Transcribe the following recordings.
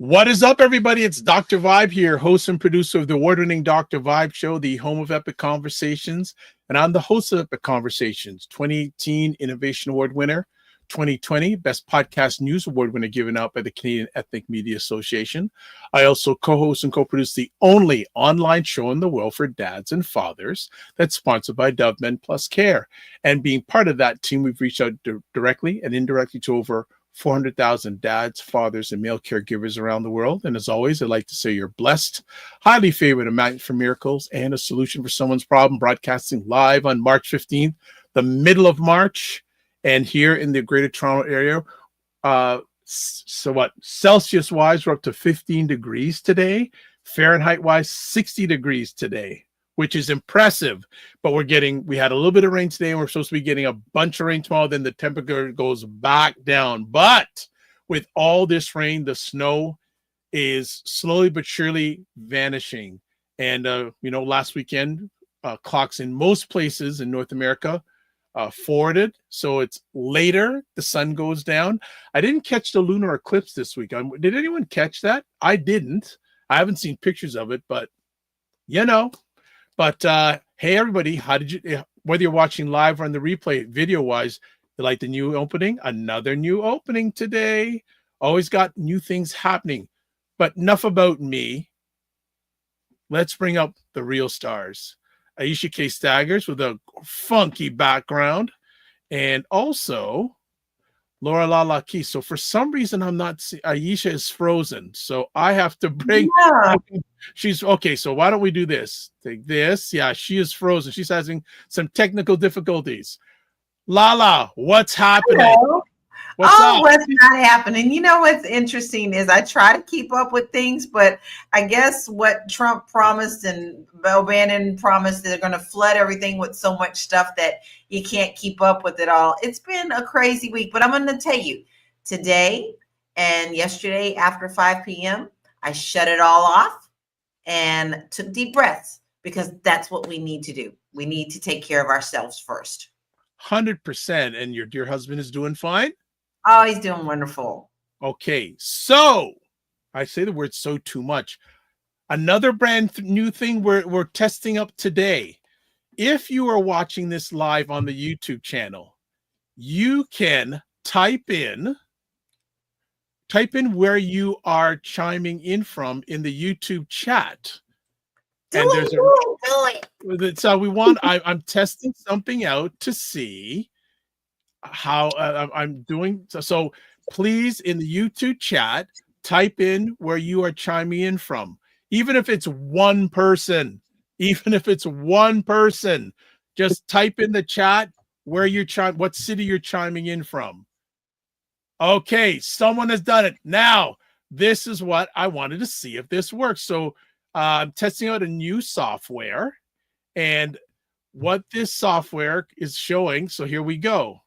What is up, everybody? It's Dr. Vibe here, host and producer of the award-winning Dr. Vibe Show, the home of Epic Conversations. And I'm the host of Epic Conversations, 2018 Innovation Award winner, 2020 Best Podcast News Award winner given out by the Canadian Ethnic Media Association. I also co-host and co-produce the only online show in the world for dads and fathers that's sponsored by Dove Men Plus Care. And being part of that team, we've reached out directly and indirectly to over 400,000 dads, fathers, and male caregivers around the world. And as always, I'd like to say you're blessed, highly favored, a magnet for miracles, and a solution for someone's problem, broadcasting live on March 15th, the middle of March, and here in the Greater Toronto area. Celsius-wise, we're up to 15 degrees today. Fahrenheit-wise, 60 degrees today, which is impressive. But we had a little bit of rain today, and we're supposed to be getting a bunch of rain tomorrow. Then the temperature goes back down. But with all this rain, the snow is slowly but surely vanishing. And, last weekend, clocks in most places in North America forwarded. So it's later, the sun goes down. I didn't catch the lunar eclipse this week. Did anyone catch that? I didn't. I haven't seen pictures of it, but But hey, everybody, whether you're watching live or on the replay video-wise, you like the new opening? Another new opening today. Always got new things happening. But enough about me. Let's bring up the real stars. Aisha K. Staggers with a funky background. And also LaLa Key. So for some reason, I'm not seeing Aisha is frozen. So I have to bring she's okay. So why don't we do this? Take this. Yeah, she is frozen. She's having some technical difficulties. Lala, what's happening? Hello. What's up? What's not happening? You know what's interesting is I try to keep up with things, but I guess what Trump promised and Bannon promised, they're going to flood everything with so much stuff that you can't keep up with it all. It's been a crazy week, but I'm going to tell you, today and yesterday after 5 p.m., I shut it all off and took deep breaths because that's what we need to do. We need to take care of ourselves first. 100%. And your dear husband is doing fine? Oh, he's doing wonderful. Okay, so I say the word "so" too much. Another brand new thing we're testing up today. If you are watching this live on the YouTube channel, you can type in where you are chiming in from in the YouTube chat. Do it. So I'm testing something out to see how I'm doing. So please, in the YouTube chat, type in where you are chiming in from. Even if it's one person, just type in the chat where what city you're chiming in from. Okay, someone has done it. Now, this is what I wanted to see if this works. So I'm testing out a new software, and what this software is showing. So here we go.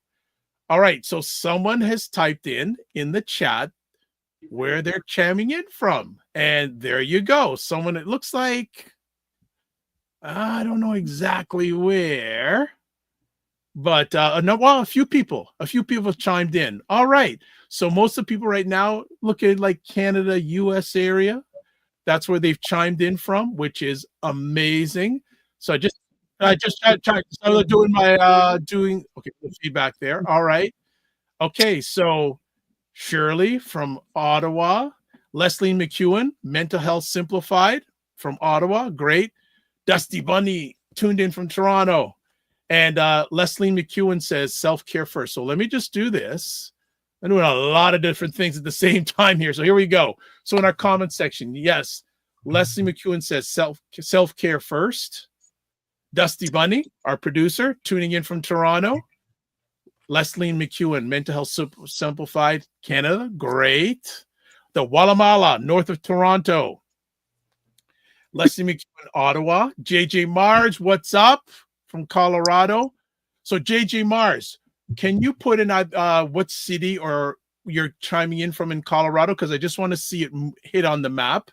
All right, so someone has typed in the chat where they're chiming in from, and there you go. Someone, it looks like, I don't know exactly where, but a few people have chimed in. All right, so most of the people right now look at like Canada, US area. That's where they've chimed in from, which is amazing. So I just tried doing my feedback there. All right. Okay, so Shirley from Ottawa, Leslie McEwen, Mental Health Simplified from Ottawa, great. Dusty Bunny tuned in from Toronto, and Leslie McEwen says self-care first. So let me just do this. I'm doing a lot of different things at the same time here. So here we go. So in our comment section, yes, Leslie McEwen says self-care first. Dusty Bunny, our producer, tuning in from Toronto. Leslie McEwen, Mental Health Simplified, Canada, great. The Wallamala, north of Toronto. Leslie McEwen, Ottawa. JJ Mars, what's up from Colorado? So JJ Mars, can you put in what city or you're chiming in from in Colorado? Because I just want to see it hit on the map.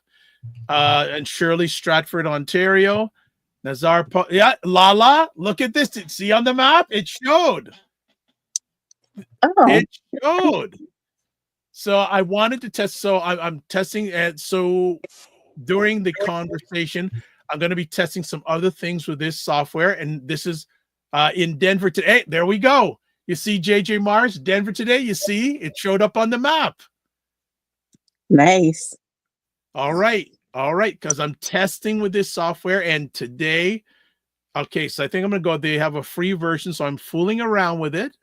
And Shirley, Stratford, Ontario. Nazar, Lala, look at this. See on the map? It showed. Oh. It showed. So I wanted to test. So I'm testing. And so during the conversation, I'm going to be testing some other things with this software. And this is in Denver today. Hey, there we go. You see JJ Mars, Denver today. You see it showed up on the map. Nice. All right. All right. Because I'm testing with this software. And today, okay, so I think I'm going to go. They have a free version. So I'm fooling around with it.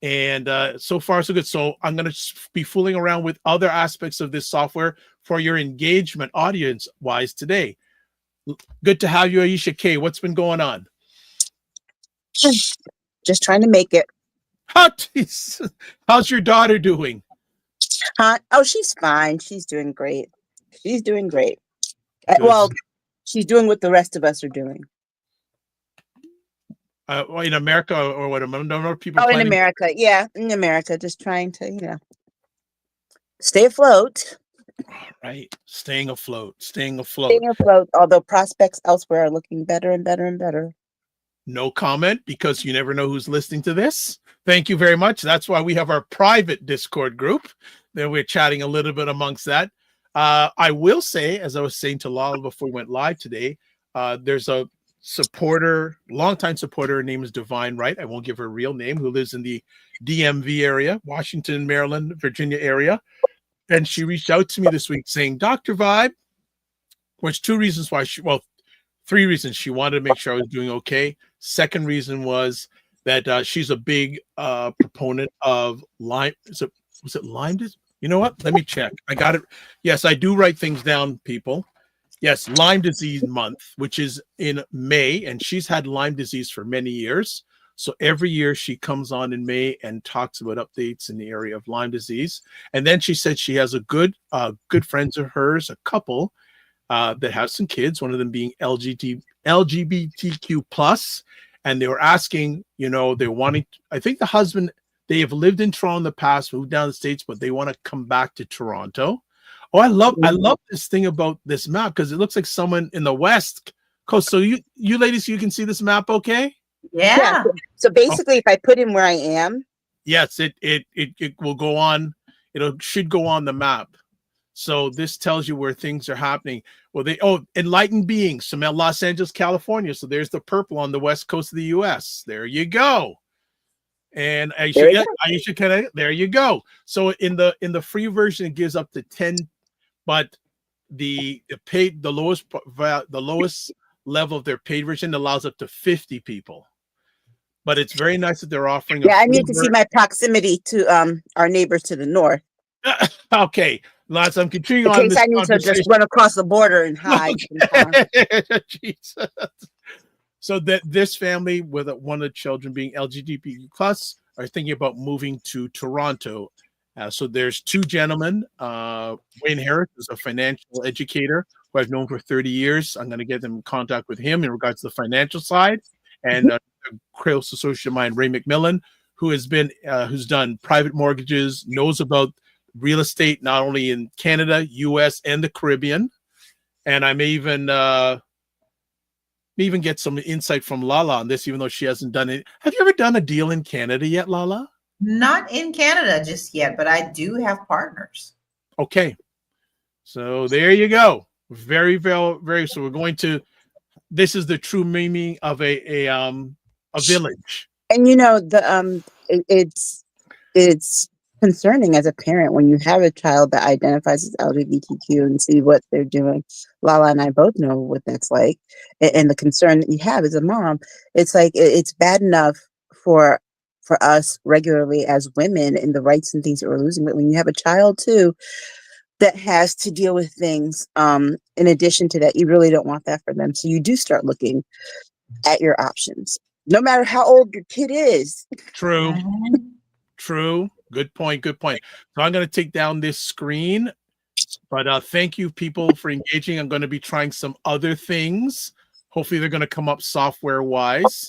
And so far, so good. So I'm going to be fooling around with other aspects of this software for your engagement audience-wise today. Good to have you, Aisha K. What's been going on? Just trying to make it. How's your daughter doing? Oh, she's fine. She's doing great. She's doing great. Good. Well, she's doing what the rest of us are doing. In America or what? No people. Oh, in America. Yeah, in America. Just trying to, stay afloat. All right. Staying afloat. Staying afloat, although prospects elsewhere are looking better and better and better. No comment, because you never know who's listening to this. Thank you very much. That's why we have our private Discord group. Then we're chatting a little bit amongst that. I will say, as I was saying to Lala before we went live today, there's a supporter, longtime supporter. Her name is Divine Wright. I won't give her a real name, who lives in the DMV area, Washington, Maryland, Virginia area. And she reached out to me this week saying, Dr. Vibe, which three reasons she wanted to make sure I was doing okay. Second reason was that she's a big proponent of Lyme. Was it Lyme disease? You know what? Let me check. I got it. Yes, I do write things down, people. Yes, Lyme disease month, which is in May, and she's had Lyme disease for many years. So every year she comes on in May and talks about updates in the area of Lyme disease. And then she said she has a good friends of hers, a couple that have some kids, one of them being LGBTQ plus. And they were asking, they're wanting, I think the husband, they have lived in Toronto in the past, moved down to the States, but they want to come back to Toronto. Oh, I love this thing about this map, because it looks like someone in the West Coast. So you ladies, you can see this map okay? Yeah. So basically, if I put in where I am. Yes, it will go on. Should go on the map. So this tells you where things are happening. Well, enlightened beings from Los Angeles, California. So there's the purple on the West Coast of the US. There you go. And Aisha, there you go. So in the free version, it gives up to 10, but the lowest level of their paid version allows up to 50 people. But it's very nice that they're offering. Yeah, I need to see my proximity to our neighbors to the north. Okay, Lance, I'm continuing on this. I need to just run across the border and hide. Jesus. So that this family, with one of the children being LGBTQ plus, are thinking about moving to Toronto. So there's two gentlemen. Wayne Harris is a financial educator who I've known for 30 years. I'm going to get them in contact with him in regards to the financial side. And a close associate of mine, Ray McMillan, who has been who's done private mortgages, knows about real estate not only in Canada, US, and the Caribbean. And I may even get some insight from Lala on this, even though she hasn't done it. Have you ever done a deal in Canada yet, Lala? Not in Canada just yet, but I do have partners. Okay. So there you go. Very, very, very. So we're going to, this is the true meaning of a village. And it's concerning as a parent when you have a child that identifies as LGBTQ and see what they're doing. Lala and I both know what that's like, and the concern that you have as a mom. It's like it's bad enough for us regularly as women and the rights and things that we're losing, but when you have a child too that has to deal with things in addition to that, you really don't want that for them. So you do start looking at your options, no matter how old your kid is. True. Good point. So I'm going to take down this screen, but thank you people for engaging. I'm going to be trying some other things. Hopefully they're going to come up software wise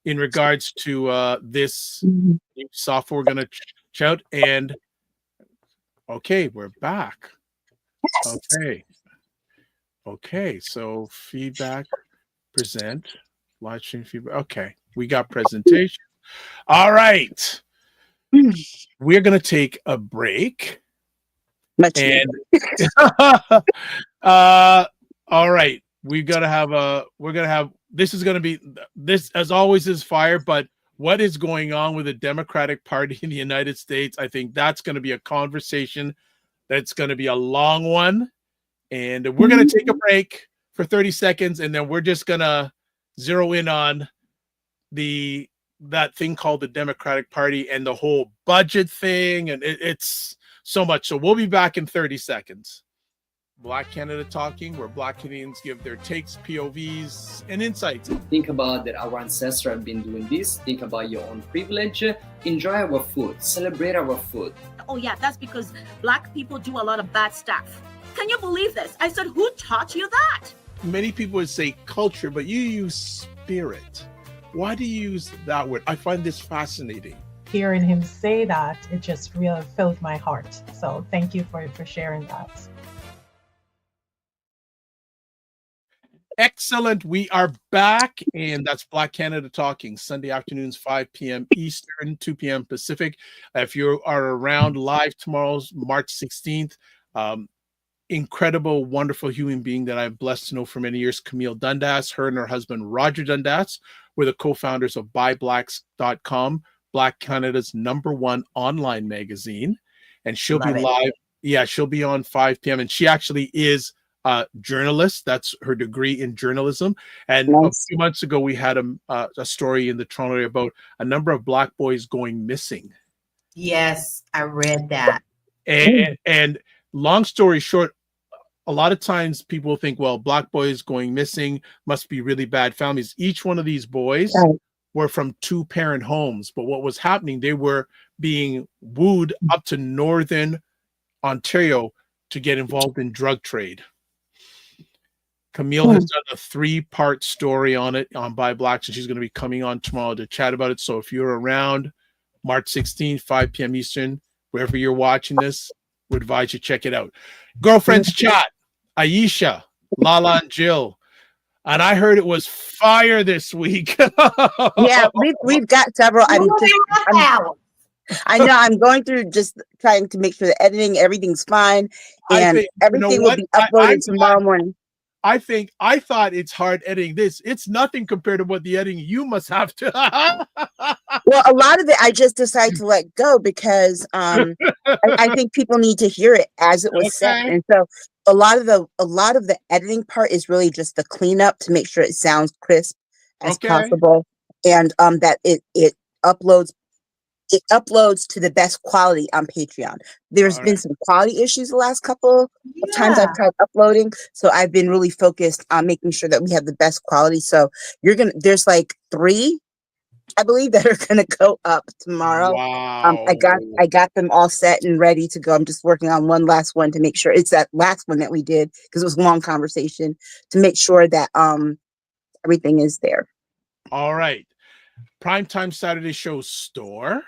in regards to this new software we're going to shout. And okay, we're back. Okay. So feedback, present, live stream feedback. Okay, we got presentation. All right. We're going to take a break. Much And needed. all right, we're gonna have this is gonna be this as always is fire, but what is going on with the Democratic Party in the United States? I think that's gonna be a conversation that's gonna be a long one. And we're gonna take a break for 30 seconds, and then we're just gonna zero in on that thing called the Democratic Party and the whole budget thing, and it's so much. So we'll be back in 30 seconds. Black Canada Talking, where Black Canadians give their takes, POVs, and insights. Think about that our ancestors have been doing this. Think about your own privilege. Enjoy our food. Celebrate our food. Oh yeah, that's because Black people do a lot of bad stuff. Can you believe this? I said, who taught you that? Many people would say culture, but you use spirit. Why do you use that word? I find this fascinating. Hearing him say that, it just really filled my heart. So thank you for sharing that. Excellent. We are back, and that's Black Canada Talking, Sunday afternoons, 5 p.m. Eastern, 2 p.m. Pacific. If you are around live tomorrow's March 16th, incredible, wonderful human being that I'm blessed to know for many years, Camille Dundas. Her and her husband, Roger Dundas, were the co-founders of BuyBlacks.com, Black Canada's #1 online magazine. And she'll be live. Yeah, she'll be on 5 p.m. And she actually is journalist. That's her degree in journalism. And a few months ago, we had a story in the Toronto area about a number of Black boys going missing. Yes, I read that. And long story short, a lot of times people think, well, Black boys going missing must be really bad families. Each one of these boys were from 2-parent homes. But what was happening, they were being wooed up to Northern Ontario to get involved in drug trade. Camille has done a 3-part story on it on Buy Blacks, and she's going to be coming on tomorrow to chat about it. So if you're around March 16th, 5 p.m. Eastern, wherever you're watching this, would advise you check it out. Girlfriends Chat, Aisha, LaLa, and Jill. And I heard it was fire this week. Yeah, we've got several. I know I'm going through just trying to make sure the editing, everything's fine, and everything will be uploaded tomorrow morning. I thought it's hard editing this. It's nothing compared to what the editing you must have to. Well, a lot of it I just decided to let go because I think people need to hear it as it was said, and so a lot of the editing part is really just the cleanup to make sure it sounds crisp as possible, and that it uploads to the best quality on Patreon. There's been some quality issues the last couple of times I've tried uploading, so I've been really focused on making sure that we have the best quality. So there's like 3, I believe, that are gonna go up tomorrow. Wow. I got them all set and ready to go. I'm just working on one last one to make sure it's that last one that we did, because it was a long conversation, to make sure that everything is there. All right. Primetime Saturday Show store.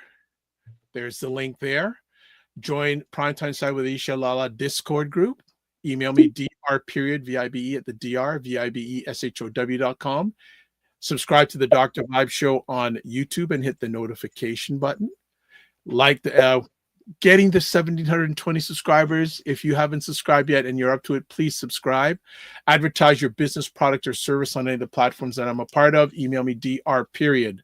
There's the link there. Join Primetime Saturday with Aisha LaLa Discord group. Email me dr.vibe at the vibe.show.com. Subscribe to the Dr. Vibe Show on YouTube and hit the notification button. Like getting the 1,720 subscribers. If you haven't subscribed yet and you're up to it, please subscribe. Advertise your business, product, or service on any of the platforms that I'm a part of. Email me dr.vibe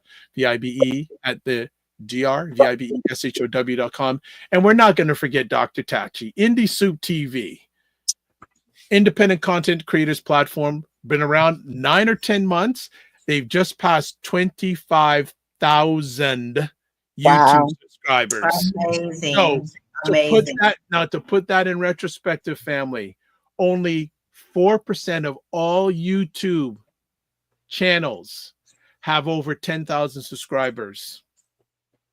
at the vibe.show.com. And we're not going to forget Dr. Tachi, Indie Soup TV, independent content creators platform, been around 9 or 10 months. They've just passed 25,000 YouTube subscribers. Amazing. So to put that in retrospective, family, only 4% of all YouTube channels have over 10,000 subscribers.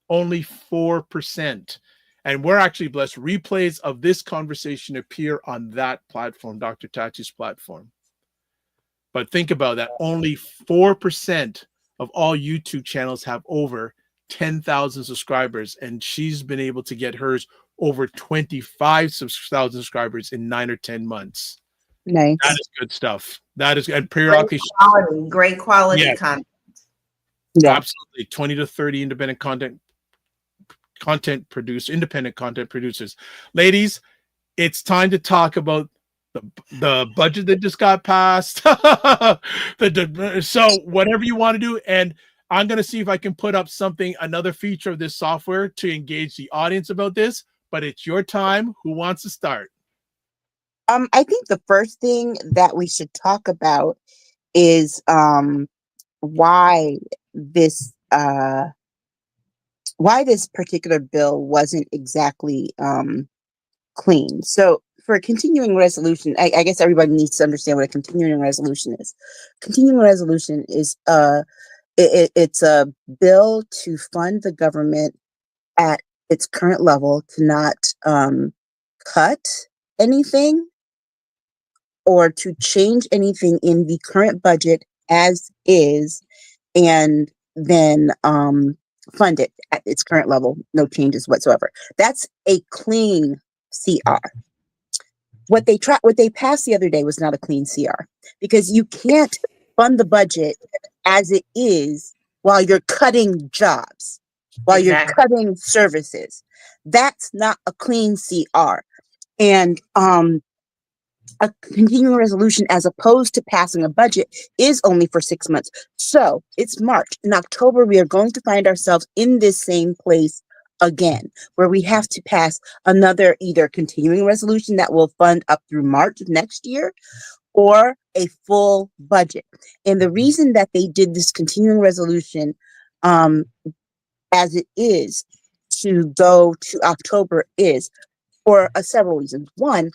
Only 4%. And we're actually blessed. Replays of this conversation appear on that platform, Dr. Tachi's platform. But think about that. Only 4% of all YouTube channels have over 10,000 subscribers. And she's been able to get hers over 25,000 subscribers in 9 or 10 months. Nice. That is good stuff. That is, and periodically great quality content. Yeah. Absolutely. 20 to 30 independent content producers. Ladies, it's time to talk about the budget that just got passed. So whatever you want to do, and I'm going to see if I can put up something, another feature of this software to engage the audience about this, but it's your time. Who wants to start? I think the first thing that we should talk about is why this particular bill wasn't exactly clean. So for a continuing resolution, I guess everybody needs to understand what a continuing resolution is. Continuing resolution is it's a bill to fund the government at its current level, to not cut anything or to change anything in the current budget as is, and then fund it at its current level, no changes whatsoever. That's a clean CR. What they passed the other day was not a clean CR, because you can't fund the budget as it is while you're cutting jobs, while you're cutting services. That's not a clean CR. And a continuing resolution, as opposed to passing a budget, is only for 6 months. So it's March. In October, we are going to find ourselves in this same place again, where we have to pass another either continuing resolution that will fund up through March of next year, or a full budget. And the reason that they did this continuing resolution as it is to go to October is for several reasons. One,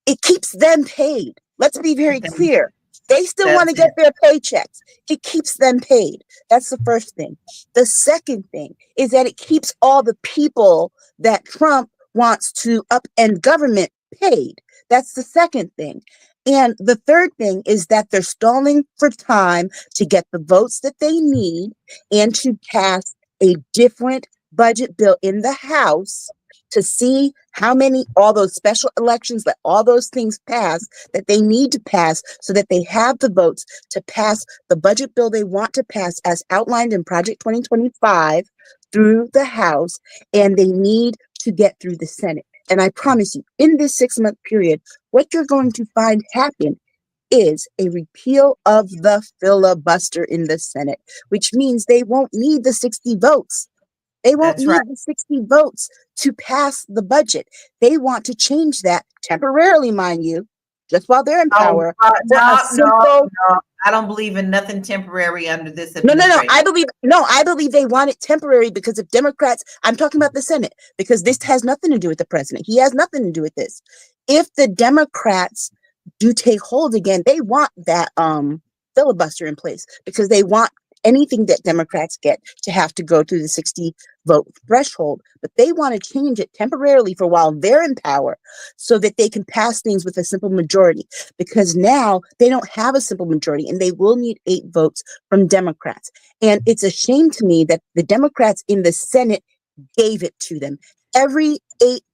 it keeps them paid. Let's be very clear. They still want to get their paychecks. It keeps them paid. That's the first thing. The second thing is that it keeps all the people that Trump wants to upend government paid. That's the second thing. And the third thing is that they're stalling for time to get the votes that they need and to pass a different budget bill in the House to see how many, all those special elections, that all those things pass that they need to pass so that they have the votes to pass the budget bill they want to pass as outlined in Project 2025 through the House, and they need to get through the Senate. And I promise you, in this 6-month period, what you're going to find happen is a repeal of the filibuster in the Senate, which means they won't need the 60 votes. They won't need the 60 votes to pass the budget. They want to change that temporarily, mind you, just while they're in power. No, I don't believe in nothing temporary under this administration. I believe they want it temporary because if Democrats, I'm talking about the Senate, because this has nothing to do with the president. He has nothing to do with this. If the Democrats do take hold again, they want that filibuster in place, because they want anything that Democrats get to have to go through the 60 vote threshold, but they want to change it temporarily for while they're in power so that they can pass things with a simple majority, because now they don't have a simple majority and they will need 8 votes from Democrats. And it's a shame to me that the Democrats in the Senate gave it to them. Every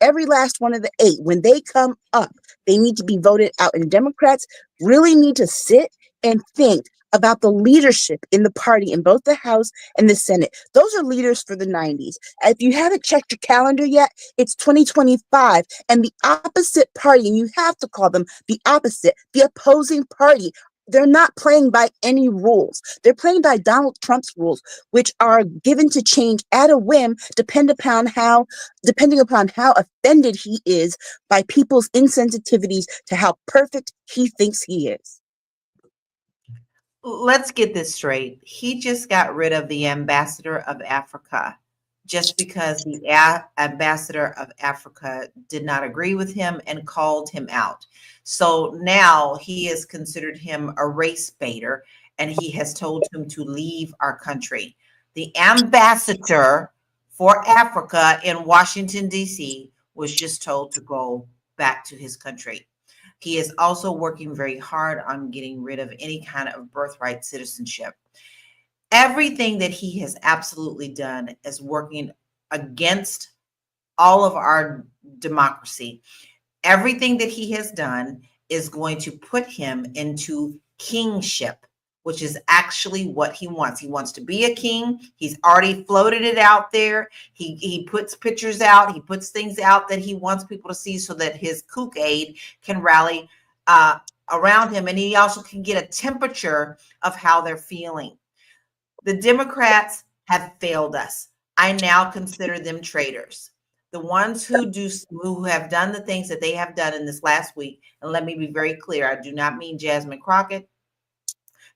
last one of the 8, when they come up, they need to be voted out, and Democrats really need to sit and think about the leadership in the party in both the House and the Senate. Those are leaders for the 90s. If you haven't checked your calendar yet, it's 2025, and the opposite party, and you have to call them the opposite, the opposing party, they're not playing by any rules. They're playing by Donald Trump's rules, which are given to change at a whim, depending upon how offended he is by people's insensitivities to how perfect he thinks he is. Let's get this straight. He just got rid of the ambassador of Africa just because the ambassador of Africa did not agree with him and called him out. So now he has considered him a race baiter, and he has told him to leave our country. The ambassador for Africa in Washington, D.C. was just told to go back to his country. He is also working very hard on getting rid of any kind of birthright citizenship. Everything that he has absolutely done is working against all of our democracy. Everything that he has done is going to put him into kingship which is actually what he wants. He wants to be a king. He's already floated it out there. He puts pictures out. He puts things out that he wants people to see so that his kook aide can rally around him. And he also can get a temperature of how they're feeling. The Democrats have failed us. I now consider them traitors. The ones who have done the things that they have done in this last week. And let me be very clear. I do not mean Jasmine Crockett.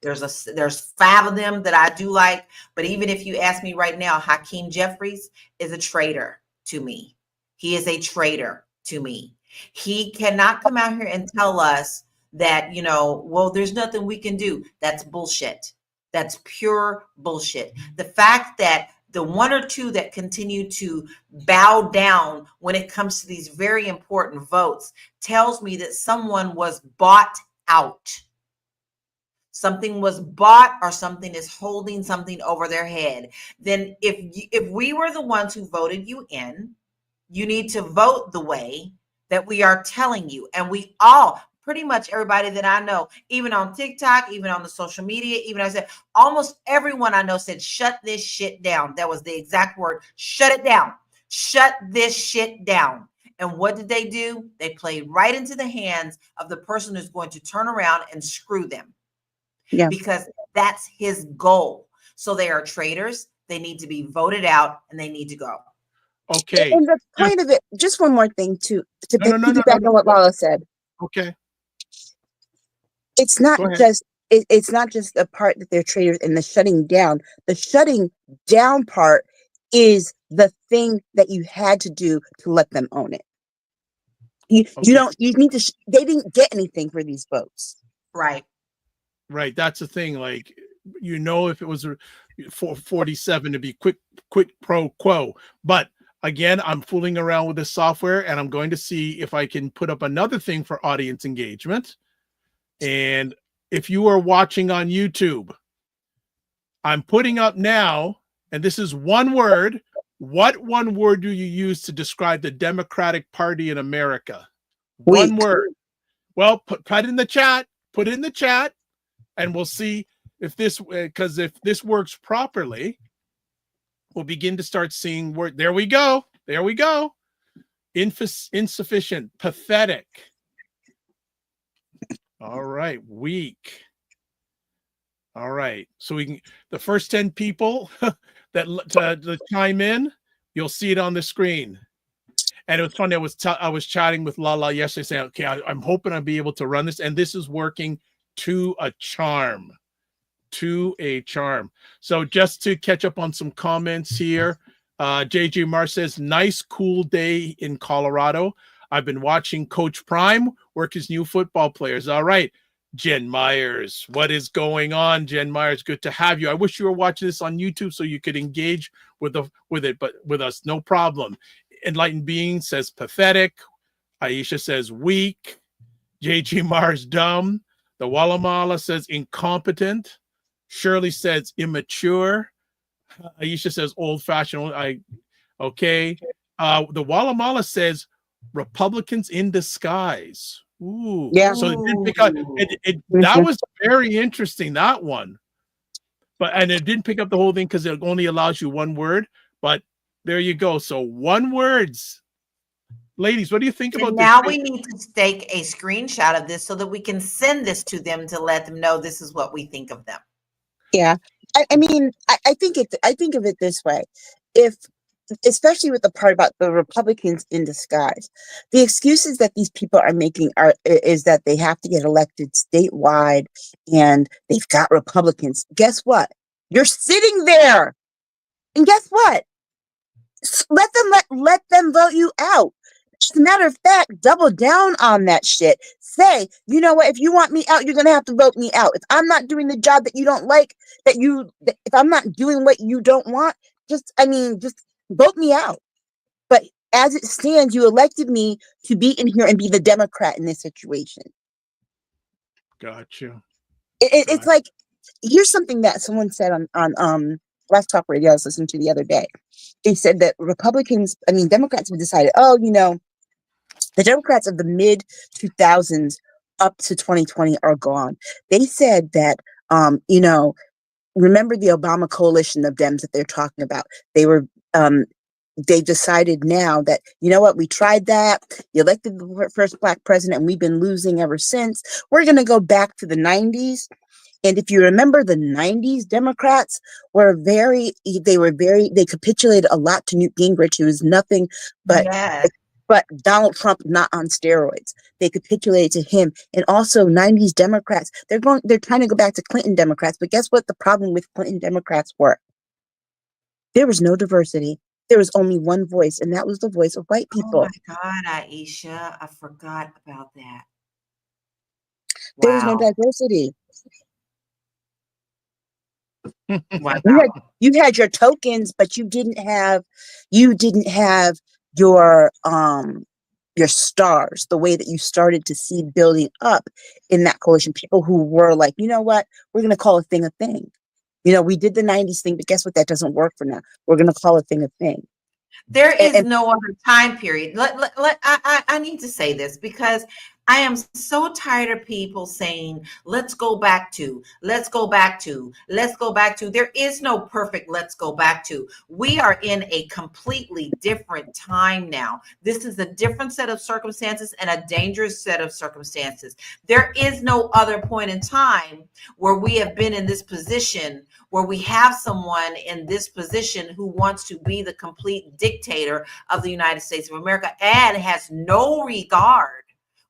There's 5 of them that I do like, but even if you ask me right now, Hakeem Jeffries is a traitor to me. He is a traitor to me. He cannot come out here and tell us that, well, there's nothing we can do. That's bullshit. That's pure bullshit. The fact that the 1 or 2 that continue to bow down when it comes to these very important votes tells me that someone was bought out. Something was bought, or something is holding something over their head. Then if we were the ones who voted you in, you need to vote the way that we are telling you. And we all, pretty much everybody that I know, even on TikTok, even on the social media, even I said, almost everyone I know said, shut this shit down. That was the exact word. Shut it down. Shut this shit down. And what did they do? They played right into the hands of the person who's going to turn around and screw them. Yeah. Because that's his goal. So they are traitors. They need to be voted out, and they need to go. Okay. And the point of it, just one more thing to piggyback on what Lala said. Okay. It's not just it's not just the part that they're traitors and the shutting down. The shutting down part is the thing that you had to do to let them own it. You need to. They didn't get anything for these votes. Right. Right. That's the thing. Like, if it was 47 to be quick pro quo. But again, I'm fooling around with the software, and I'm going to see if I can put up another thing for audience engagement. And if you are watching on YouTube, I'm putting up now, and this is one word. What one word do you use to describe the Democratic Party in America? One word. Well, put it in the chat. Put it in the chat. And we'll see if this, because if this works properly, we'll begin to start seeing word. There we go. There we go. Insufficient, pathetic. All right, weak. All right. So we can, the first 10 people that chime in, you'll see it on the screen. And it was funny. I was chatting with LaLa yesterday, saying, "Okay, I'm hoping I'll be able to run this," and this is working to a charm. So just to catch up on some comments here, JJ Mar says, nice cool day in Colorado. I've been watching Coach Prime work his new football players. All right, Jen Myers, what is going on? Jen Myers, good to have you. I wish you were watching this on YouTube so you could engage with it, but with us, no problem. Enlightened Being says pathetic. Aisha says weak. JJ Mars dumb. The Wallamala says incompetent. Shirley says immature. Aisha says old-fashioned. Okay. The Wallamala says Republicans in disguise. Ooh. Yeah. So it didn't pick up. That was very interesting, that one. And it didn't pick up the whole thing because it only allows you one word. But there you go. So one words. Ladies, what do you think about this? Now we need to take a screenshot of this so that we can send this to them to let them know this is what we think of them. Yeah. I mean, I think of it this way. Especially with the part about the Republicans in disguise, the excuses that these people are making is that they have to get elected statewide and they've got Republicans. Guess what? You're sitting there. And guess what? Let them vote you out. As a matter of fact, double down on that shit. Say, you know what? If you want me out, you're gonna have to vote me out. If I'm not doing the job that you don't like, if I'm not doing what you don't want, just vote me out. But as it stands, you elected me to be in here and be the Democrat in this situation. Gotcha. It's like, here's something that someone said on Last Talk Radio I was listening to the other day. They said that Democrats have decided, the Democrats of the mid 2000s up to 2020 are gone. They said that You know, remember the Obama coalition of Dems that they're talking about. They decided now that, you know what, we tried that. You elected the first Black president, and we've been losing ever since. We're going to go back to the 90s. And if you remember, the 90s Democrats they capitulated a lot to Newt Gingrich, who was nothing but Yes. Donald Trump, not on steroids. They capitulated to him. And also 90s Democrats, they're trying to go back to Clinton Democrats. But guess what the problem with Clinton Democrats were? There was no diversity. There was only one voice, and that was the voice of white people. Oh my God, Aisha, I forgot about that. There was no Wow. diversity. Wow. You had your tokens, but you didn't have your stars, the way that you started to see building up in that coalition. People who were like, you know what, we're going to call a thing a thing. You know, we did the 90s thing, but guess what? That doesn't work for now. We're going to call a thing a thing. There is no other time period. I need to say this because I am so tired of people saying, let's go back to. There is no perfect let's go back to. We are in a completely different time now. This is a different set of circumstances and a dangerous set of circumstances. There is no other point in time where we have been in this position, where we have someone in this position who wants to be the complete dictator of the United States of America and has no regard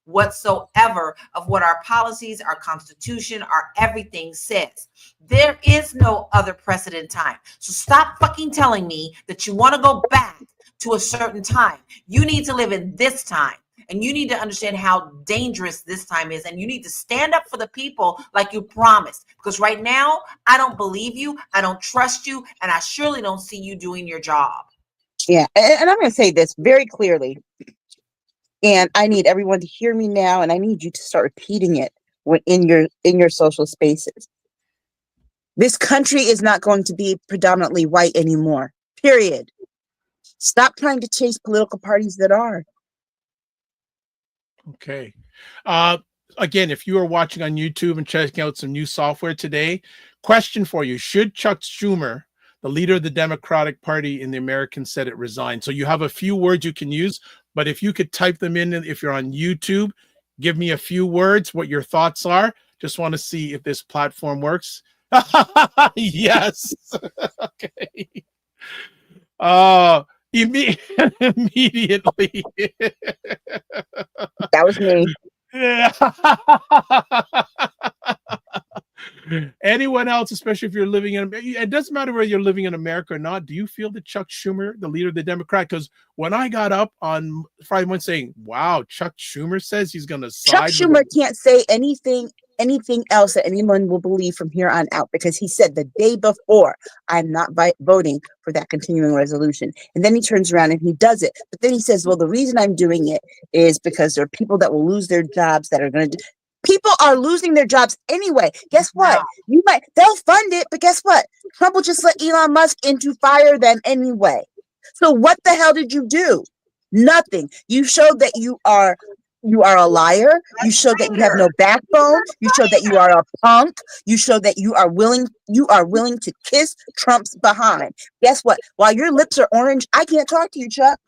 whatsoever of what our policies, our constitution, our everything says. There is no other precedent time. So stop fucking telling me that you want to go back to a certain time. You need to live in this time. And you need to understand how dangerous this time is. And you need to stand up for the people like you promised. Because right now, I don't believe you. I don't trust you. And I surely don't see you doing your job. Yeah. And I'm going to say this very clearly. And I need everyone to hear me now. And I need you to start repeating it in your social spaces. This country is not going to be predominantly white anymore. Period. Stop trying to chase political parties that are. Okay. Again, if you are watching on YouTube and checking out some new software today, question for you: should Chuck Schumer, the leader of the Democratic Party in the American Senate, resign? So you have a few words you can use, but if you could type them in, if you're on YouTube, give me a few words, what your thoughts are. Just want to see if this platform works. Yes. Okay. Immediately. That was me. Yeah. Anyone else, especially if you're living in, it doesn't matter whether you're living in America or not. Do you feel that Chuck Schumer, the leader of the Democrat? Because when I got up on Friday morning saying, wow, Chuck Schumer says he's going to side. Chuck Schumer can't say anything else that anyone will believe from here on out, because he said the day before, I'm not voting for that continuing resolution. And then he turns around and he does it. But then he says, well, the reason I'm doing it is because there are people that will lose their jobs that are going to people are losing their jobs anyway. Guess what? They'll fund it, but guess what? Trump will just let Elon Musk in to fire them anyway. So what the hell did you do? Nothing. You showed that you are a liar. You showed that you have no backbone. You showed that you are a punk. You showed that you are willing to kiss Trump's behind. Guess what? While your lips are orange, I can't talk to you, Chuck.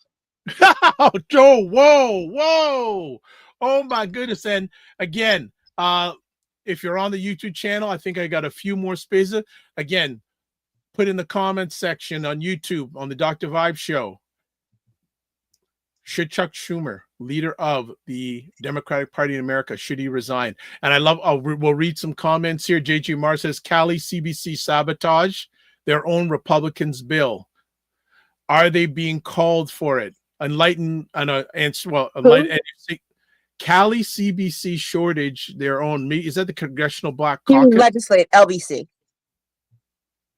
Oh, Joe, whoa. Oh my goodness. And again, if you're on the YouTube channel, I think I got a few more spaces. Again, put in the comments section on YouTube on the Dr. Vibe Show. Should Chuck Schumer, leader of the Democratic Party in America, should he resign? And we'll read some comments here. JG Mar says, Cali CBC sabotage their own Republicans bill. Are they being called for it? Enlighten Cali CBC shortage their own. Is that the Congressional Black Caucus? Legislative LBC.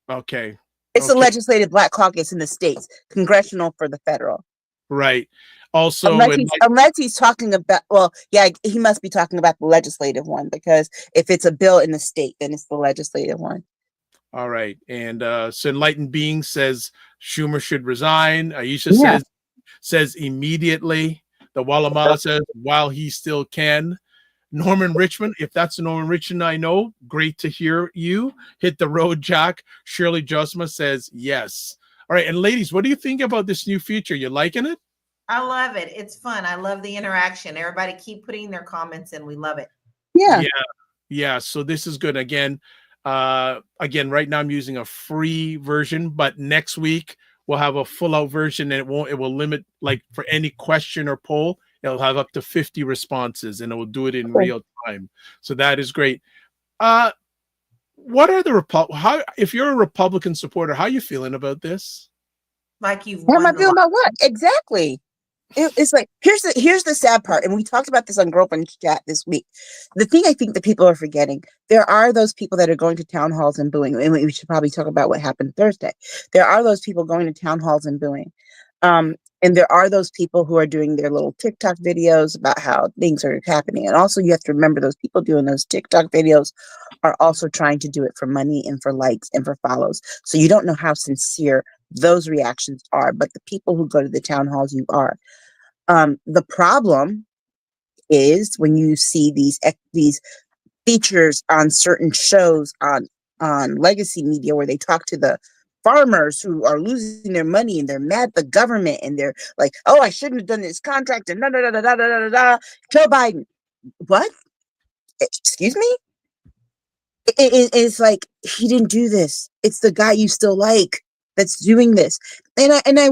Okay. It's a legislative Black Caucus in the states, congressional for the federal. Right. Also, unless he's talking about, well, yeah, he must be talking about the legislative one, because if it's a bill in the state, then it's the legislative one. All right. And so Enlightened Being says Schumer should resign. Aisha says immediately. The Walamala says while he still can. Norman Richmond, if that's the Norman Richmond I know, great to hear you. Hit the road, Jack. Shirley Josma says yes. All right, and ladies, what do you think about this new feature? You liking it? I love it. It's fun. I love the interaction. Everybody keep putting their comments in. We love it. Yeah. Yeah. So this is good. Again, right now I'm using a free version, but next week we'll have a full out version, and it will limit, like, for any question or poll, it'll have up to 50 responses, and it will do it in real time. So that is great. What are the if you're a Republican supporter, how are you feeling about this? Like you've How am I won. feeling about what? Exactly. It's like, here's the sad part, and we talked about this on Girlfriend's Chat this week. The thing I think that people are forgetting, there are those people that are going to town halls and booing, and we should probably talk about what happened Thursday. There are those people going to town halls and booing, and there are those people who are doing their little TikTok videos about how things are happening. And also, you have to remember, those people doing those TikTok videos are also trying to do it for money and for likes and for follows. So you don't know how sincere those reactions are, but the people who go to the town halls, you are. The problem is when you see these features on certain shows on legacy media, where they talk to the farmers who are losing their money, and they're mad at the government, and they're like, "Oh, I shouldn't have done this contract," and da da da da da da da. Joe Biden, what? Excuse me? It's like, he didn't do this. It's the guy you still like that's doing this. And I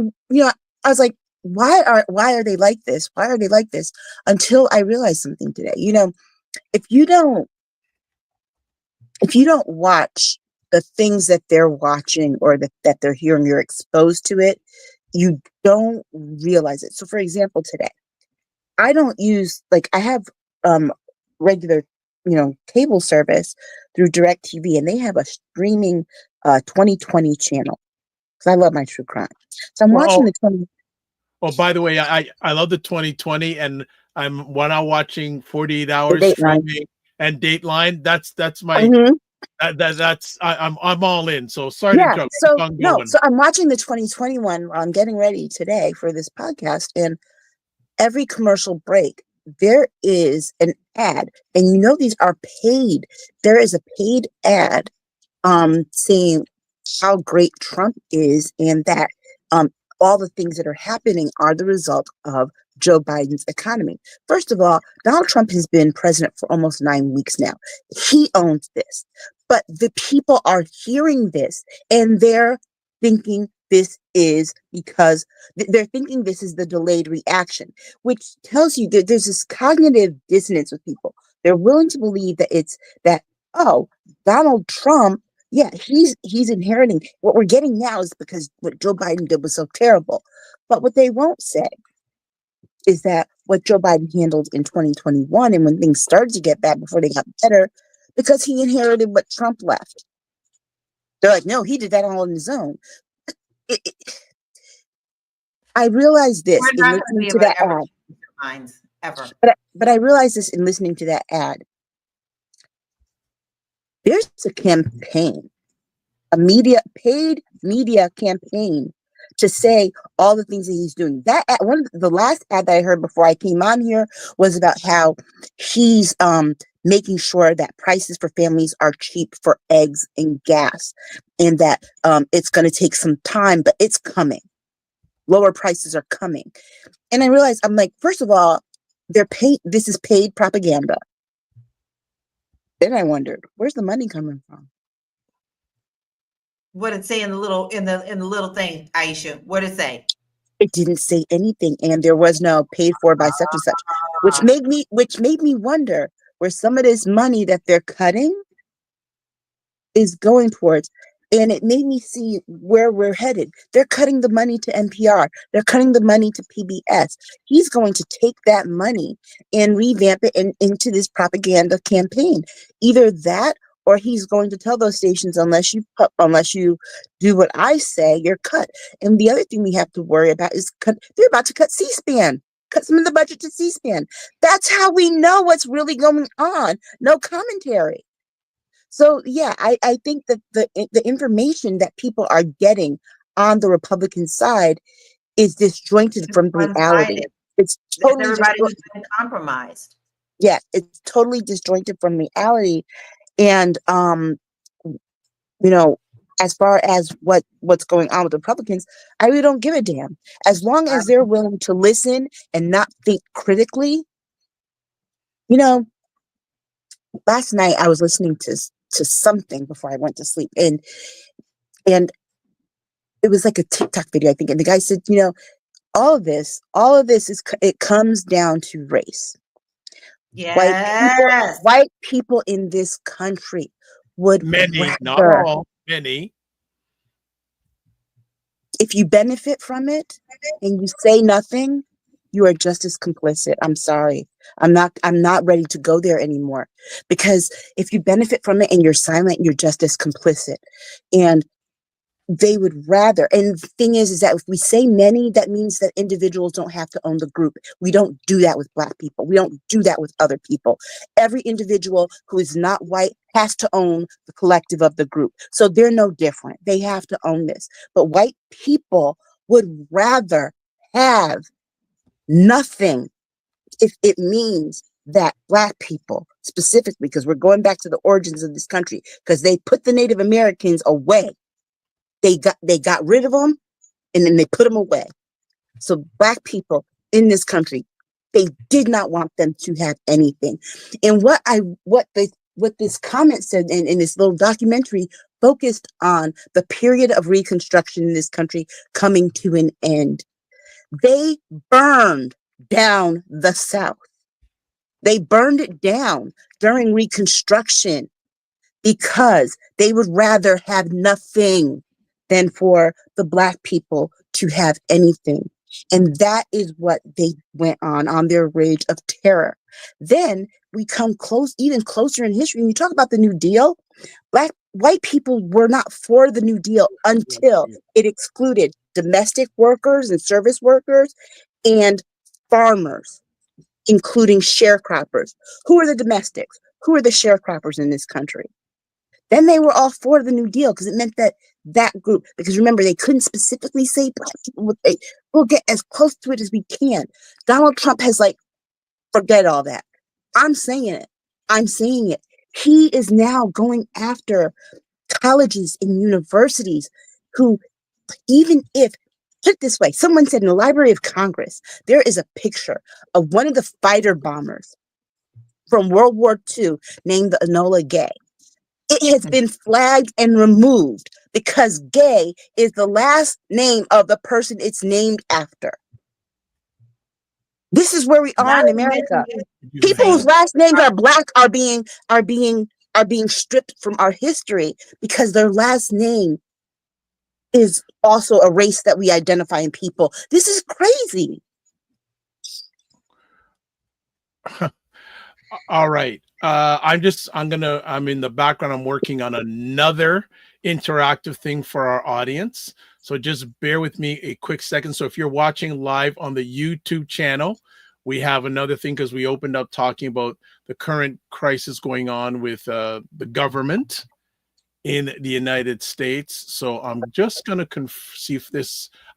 I was like, why are they like this? Why are they like this? Until I realized something today. If you don't watch the things that they're watching, or that they're hearing, you're exposed to it, you don't realize it. So for example, today, I don't use, like, I have regular cable service through DirecTV, and they have a streaming 2020 channel, because I love my true crime. So I'm watching the 20. Oh, by the way, I love the 2020, and I'm now watching 48 Hours Dateline. streaming and Dateline. That's my I'm all in. So sorry to interrupt. So I'm watching the 2021. I'm getting ready today for this podcast, and every commercial break, there is an ad, and these are paid. There is a paid ad saying how great Trump is, and that all the things that are happening are the result of Joe Biden's economy. First of all, Donald Trump has been president for almost 9 weeks now. He owns this. But the people are hearing this, and they're thinking this is because they're thinking this is the delayed reaction, which tells you that there's this cognitive dissonance with people. They're willing to believe that it's that, oh, Donald Trump, yeah, he's inheriting. What we're getting now is because what Joe Biden did was so terrible. But what they won't say is that what Joe Biden handled in 2021, and when things started to get bad before they got better, because he inherited what Trump left. They're like, no, he did that all on his own. I realized this in listening to that ad. Ever. But I realized this in listening to that ad. There's a campaign, paid media campaign, to say all the things that he's doing. That ad, the last ad that I heard before I came on here was about how he's making sure that prices for families are cheap for eggs and gas, and that it's going to take some time, but it's coming. Lower prices are coming. And I realized, I'm like, first of all, this is paid propaganda. Then I wondered, where's the money coming from? What did it say in the little thing, Aisha? What did it say? It didn't say anything, and there was no paid for by such and such, which made me wonder where some of this money that they're cutting is going towards. And it made me see where we're headed. They're cutting the money to NPR. They're cutting the money to PBS. He's going to take that money and revamp it into this propaganda campaign. Either that, or he's going to tell those stations, unless you do what I say, you're cut. And the other thing we have to worry about is they're about to cut C-SPAN. Cut some of the budget to C-SPAN. That's how we know what's really going on. No commentary. So yeah, I think that the information that people are getting on the Republican side is disjointed from reality. It's totally everybody who's been compromised. Yeah, it's totally disjointed from reality. And you know, as far as what's going on with Republicans, I really don't give a damn. As long as they're willing to listen and not think critically, you know, last night I was listening to something before I went to sleep, and it was like a TikTok video, I think, and the guy said, you know, all of this it comes down to race. Yes. White people in this country would Many, not rather, all, many. if you benefit from it and you say nothing, you are just as complicit. I'm sorry. I'm not ready to go there anymore, because if you benefit from it and you're silent, you're just as complicit. And they would rather, and the thing is that if we say many, that means that individuals don't have to own the group. We don't do that with Black people. We don't do that with other people. Every individual who is not white has to own the collective of the group. So they're no different. They have to own this. But white people would rather have nothing if it means that Black people specifically, because we're going back to the origins of this country, because they put the Native Americans away. They got rid of them, and then they put them away. So Black people in this country, they did not want them to have anything. And what this comment said in this little documentary focused on the period of Reconstruction in this country coming to an end. They burned down the South. They burned it down during Reconstruction because they would rather have nothing than for the Black people to have anything. And that is what they went on their rage of terror. Then we come even closer in history. When you talk about the New Deal, white people were not for the New Deal until it excluded domestic workers and service workers and farmers, including sharecroppers. Who are the domestics? Who are the sharecroppers in this country? Then they were all for the New Deal because it meant that group, because remember, they couldn't specifically say Black people. We'll get as close to it as we can. Donald Trump has forget all that. I'm saying it. He is now going after colleges and universities who, even if, put it this way, someone said in the Library of Congress, there is a picture of one of the fighter bombers from World War II named the Enola Gay. It has been flagged and removed because Gay is the last name of the person it's named after. This is where we are in America. People whose last names are Black are being stripped from our history because their last name is also a race that we identify in people. This is crazy. All right. I'm in the background. I'm working on another interactive thing for our audience. So just bear with me a quick second. So if you're watching live on the YouTube channel, we have another thing because we opened up talking about the current crisis going on with the government in the United States. So I'm just going to see if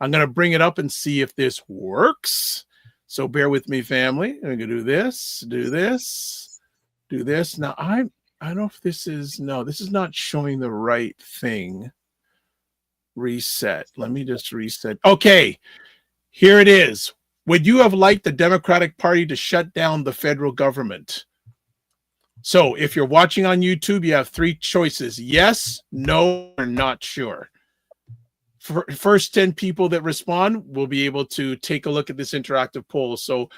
I'm going to bring it up and see if this works. So bear with me, family. I'm going to do this. Now, I don't know if this is not showing the right thing. Reset. Let me just reset. Okay, here it is. Would you have liked the Democratic Party to shut down the federal government? So if you're watching on YouTube, you have three choices: yes, no, or not sure. First 10 people that respond will be able to take a look at this interactive poll. So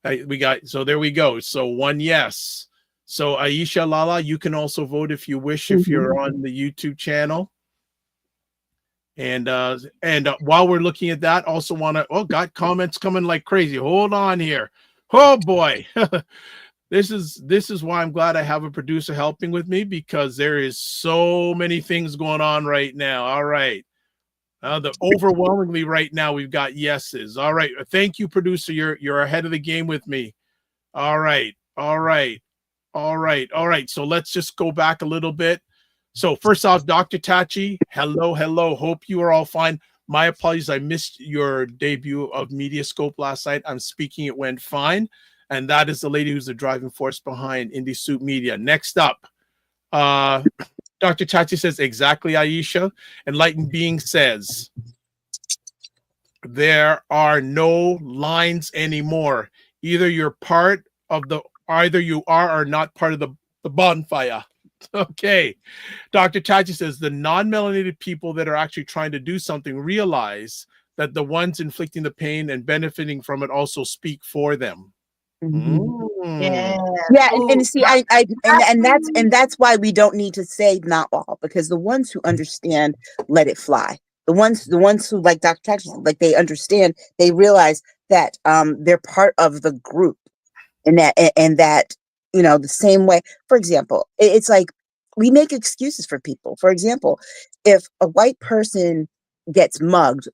there we go. So one yes. So Aisha LaLa, you can also vote if you wish, if you're on the YouTube channel. And while we're looking at that, also got comments coming like crazy. Hold on here. Oh boy. This is why I'm glad I have a producer helping with me, because there is so many things going on right now. All right. Overwhelmingly right now, we've got yeses. All right. Thank you, producer. You're ahead of the game with me. All right. So let's just go back a little bit. So first off, Dr. Tachi, hello. Hope you are all fine. My apologies. I missed your debut of Mediascope last night. I'm speaking. It went fine. And that is the lady who's the driving force behind Indie Soup Media. Next up, Dr. Chachi says, exactly, Aisha. Enlightened Being says, there are no lines anymore. Either you are or not part of the bonfire. Okay. Dr. Chachi says the non-melanated people that are actually trying to do something realize that the ones inflicting the pain and benefiting from it also speak for them. Yeah. Yeah, and see, and that's why we don't need to say not all, because the ones who understand let it fly. The ones who, like Dr. Texas, like they understand, they realize that they're part of the group, and that the same way. For example, it's like we make excuses for people. For example, if a white woman gets mugged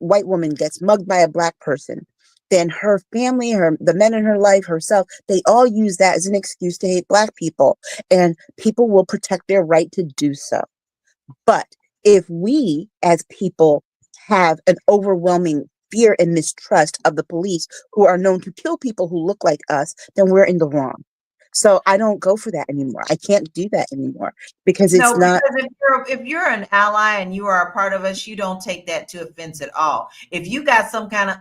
by a black person, then her family, the men in her life, herself, they all use that as an excuse to hate black people, and people will protect their right to do so. But if we as people have an overwhelming fear and mistrust of the police, who are known to kill people who look like us, then we're in the wrong. So I don't go for that anymore. I can't do that anymore because it's not. Because if you're an ally and you are a part of us, you don't take that to offense at all. If you got some kind of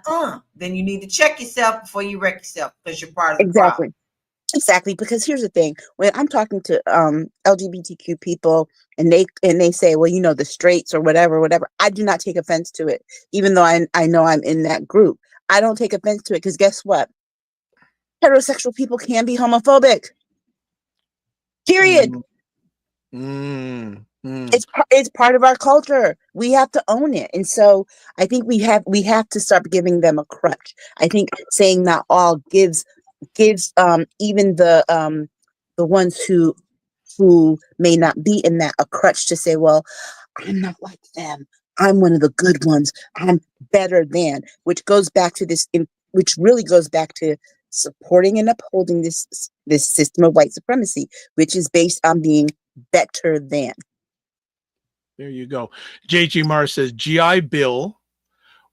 then you need to check yourself before you wreck yourself, because you're part of the problem. Exactly, because here's the thing: when I'm talking to LGBTQ people, and they say, well, the straights or whatever, I do not take offense to it, even though I know I'm in that group. I don't take offense to it because guess what? Heterosexual people can be homophobic. Period. It's part of our culture. We have to own it, and so I think we have to start giving them a crutch. I think saying not all gives even the ones who may not be in that a crutch to say, well, I'm not like them. I'm one of the good ones. I'm better than, which really goes back to supporting and upholding this system of white supremacy, which is based on being better than. There you go. J.G. Marr says GI Bill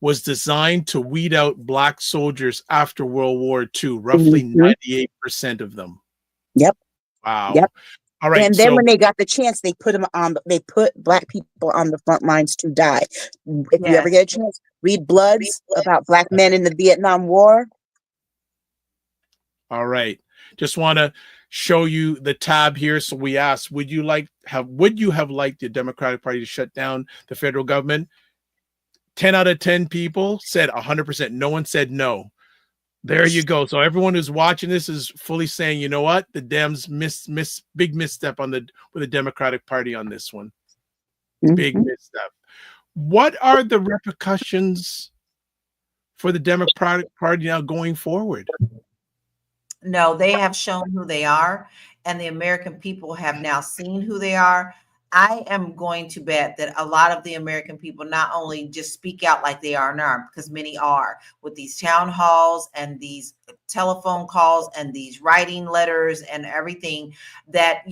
was designed to weed out black soldiers after World War II, roughly 98% of them. Yep. Wow. Yep. All right. And then when they got the chance, they put black people on the front lines to die. If you ever get a chance, read Bloods about black men in the Vietnam War. All right. Just want to show you the tab here. So we asked, would you have liked the Democratic Party to shut down the federal government? 10 out of 10 people said 100%. No one said no. There you go. So everyone who's watching this is fully saying, you know what? The Dems big misstep with the Democratic Party on this one. Big misstep. What are the repercussions for the Democratic Party now going forward? No, they have shown who they are, and the American people have now seen who they are. I am going to bet that a lot of the American people not only just speak out like they are now, because many are, with these town halls and these telephone calls and these writing letters and everything, that,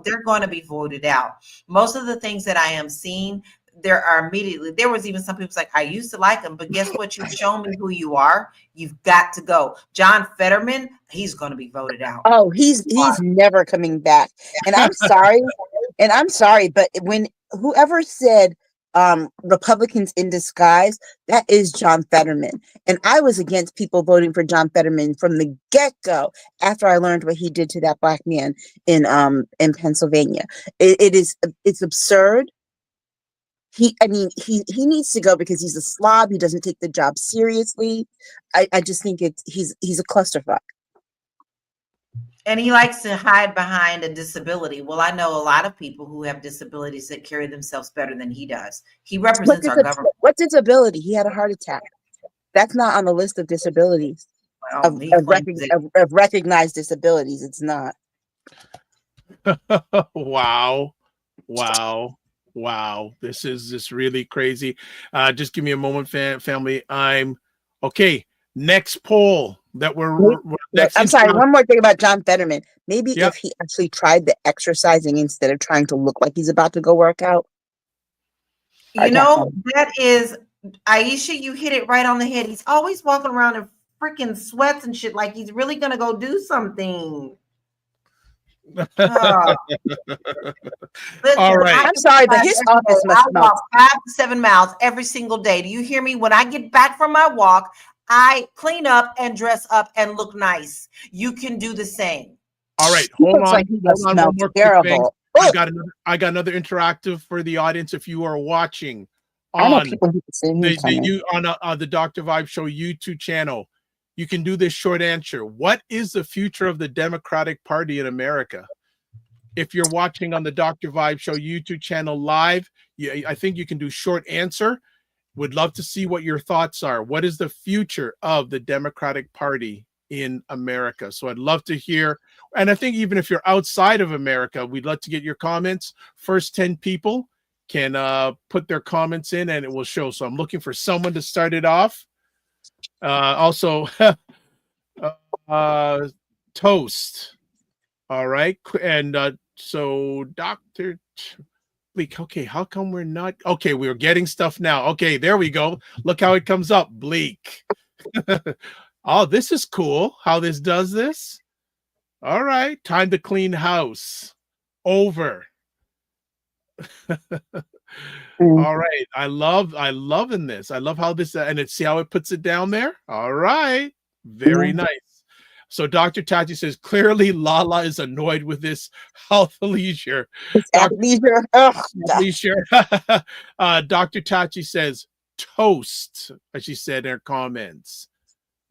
they're going to be voted out. Most of the things that I am seeing, there was even some people like, I used to like them, but guess what? You've shown me who you are. You've got to go. John Fetterman, he's going to be voted out. Oh, he's never coming back. And I'm sorry, but when whoever said Republicans in disguise, that is John Fetterman. And I was against people voting for John Fetterman from the get-go after I learned what he did to that black man in Pennsylvania. It's absurd. He needs to go because he's a slob. He doesn't take the job seriously. I just think he's a clusterfuck. And he likes to hide behind a disability. Well, I know a lot of people who have disabilities that carry themselves better than he does. He represents our government. What disability? He had a heart attack. That's not on the list of disabilities. Of recognized disabilities. It's not. Wow. This is really crazy. Just give me a moment, family. Okay. Next poll that I'm sorry. One more thing about John Fetterman. Maybe if he actually tried the exercising instead of trying to look like he's about to go work out. That is, Aisha, you hit it right on the head. He's always walking around in freaking sweats and shit like he's really gonna go do something. Oh. Listen, All right. I'm sorry, but his office must I smell. walk 5 to 7 miles every single day. Do you hear me? When I get back from my walk, I clean up and dress up and look nice. You can do the same. All right, He hold looks on. like he must Hold on, smell one more quick thing. terrible. I got another interactive for the audience. If you are watching I know on people who say he's coming. on the Dr. Vibe Show YouTube channel, you can do this short answer. What is the future of the Democratic Party in America? If you're watching on the Dr. Vibe Show YouTube channel live, I think you can do short answer. Would love to see what your thoughts are. What is the future of the Democratic Party in America? So I'd love to hear. And I think even if you're outside of America, we'd love to get your comments. First 10 people can put their comments in and it will show. So I'm looking for someone to start it off. Also, toast. All right. And so Dr. Bleak, okay, how come we're not? Okay, we're getting stuff now. Okay, there we go. Look how it comes up. Bleak. Oh, this is cool how this does this. All right, time to clean house. Over. All right, I loving this. I love how this and see how it puts it down there. All right, very nice. So Dr. Tachi says clearly LaLa is annoyed with this health leisure. Leisure. Leisure. Dr. Tachi says toast, as she said in her comments.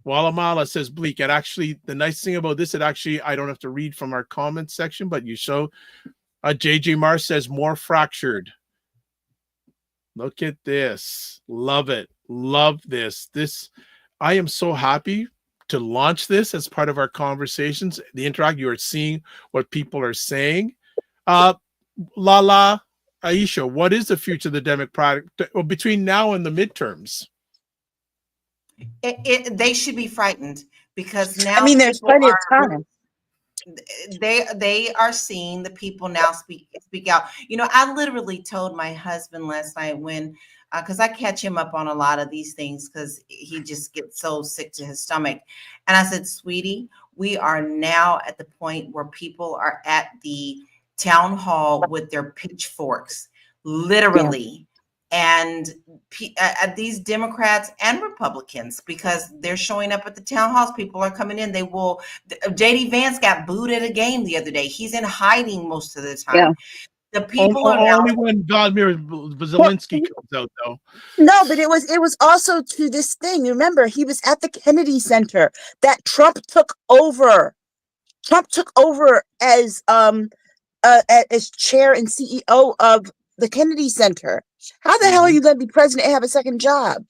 Walamala says bleak. And actually, the nice thing about this, I don't have to read from our comments section, but you show. JJ Mars says more fractured. Look at this. Love it. Love this. I am so happy to launch this as part of our conversations. The interact, you are seeing what people are saying. LaLa, Aisha, what is the future of the Democratic between now and the midterms? They should be frightened because now there's plenty of time. They are seeing the people now speak out. I literally told my husband last night when because I catch him up on a lot of these things because he just gets so sick to his stomach. And I said, sweetie, we are now at the point where people are at the town hall with their pitchforks, literally. And these Democrats and Republicans, because they're showing up at the town halls, people are coming in. JD Vance got booed at a game the other day. He's in hiding most of the time. Yeah. The people are only when Vladimir Zelensky comes out, though. No, but it was also to this thing. Remember, he was at the Kennedy Center that Trump took over. Trump took over as chair and CEO of the Kennedy Center. How the hell are you going to be president and have a second job?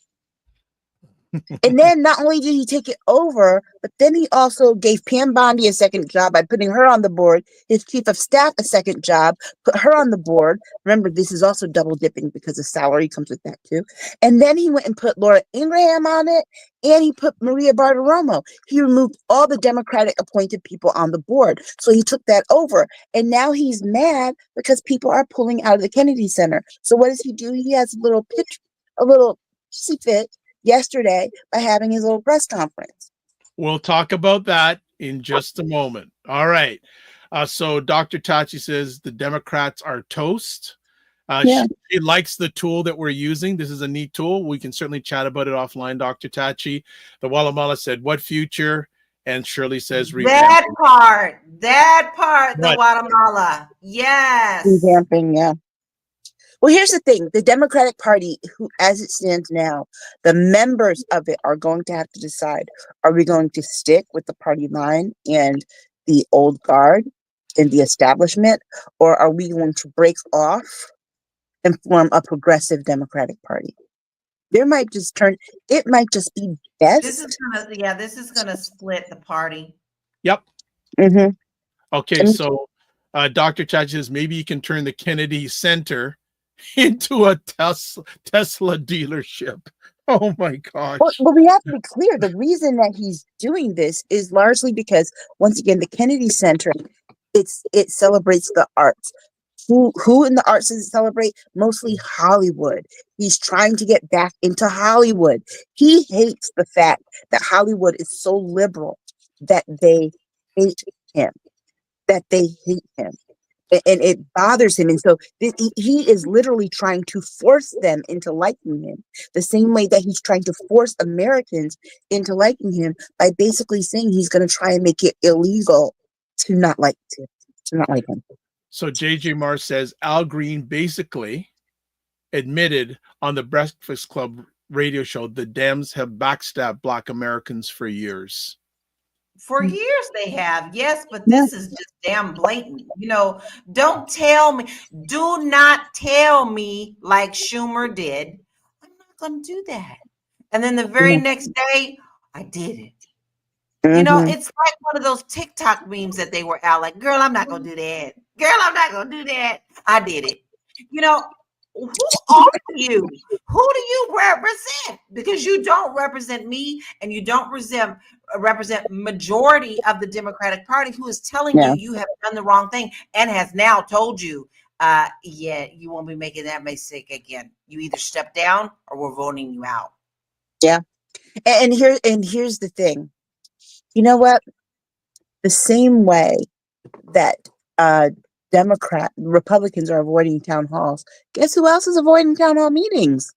And then not only did he take it over, but then he also gave Pam Bondi a second job by putting her on the board, his chief of staff a second job, put her on the board. Remember, this is also double dipping because the salary comes with that too. And then he went and put Laura Ingraham on it, and he put Maria Bartiromo. He removed all the Democratic appointed people on the board. So he took that over. And now he's mad because people are pulling out of the Kennedy Center. So what does he do? He has a little pissy fit yesterday by having his little press conference. We'll talk about that in just a moment. All right. So Dr. Tachi says the Democrats are toast. She likes the tool that we're using. This is a neat tool. We can certainly chat about it offline, Dr. Tachi. The Walamala said, what future? And Shirley says, that part, the Guatemala. Yes. Revamping, yeah. Well, here's the thing. The Democratic Party, who, as it stands now, the members of it are going to have to decide, are we going to stick with the party line and the old guard and the establishment, or are we going to break off and form a progressive Democratic Party? It might just be best. This is gonna split the party. Yep. Mm-hmm. Okay, so Dr. Chad says maybe you can turn the Kennedy Center into a Tesla dealership. Oh my gosh. Well, we have to be clear. The reason that he's doing this is largely because, once again, the Kennedy Center, it celebrates the arts. Who in the arts does it celebrate? Mostly Hollywood. He's trying to get back into Hollywood. He hates the fact that Hollywood is so liberal that they hate him, that they hate him. And it bothers him. And so he is literally trying to force them into liking him the same way that he's trying to force Americans into liking him by basically saying he's going to try and make it illegal to not like him. So JJ Mars says Al Green basically admitted on the Breakfast Club radio show the Dems have backstabbed Black Americans for years. For years they have, yes, but this is just damn blatant. Don't tell me, do not tell me like Schumer did. I'm not going to do that. And then the very next day, I did it. It's like one of those TikTok memes that they were out like, girl, I'm not going to do that. Girl, I'm not going to do that. I did it. Who are you? Who do you represent? Because you don't represent me, and you don't represent majority of the Democratic Party, who is telling you have done the wrong thing and has now told you, you won't be making that mistake again. You either step down or we're voting you out. Yeah. And here's the thing. You know what? The same way that Republicans are avoiding town halls, guess who else is avoiding town hall meetings?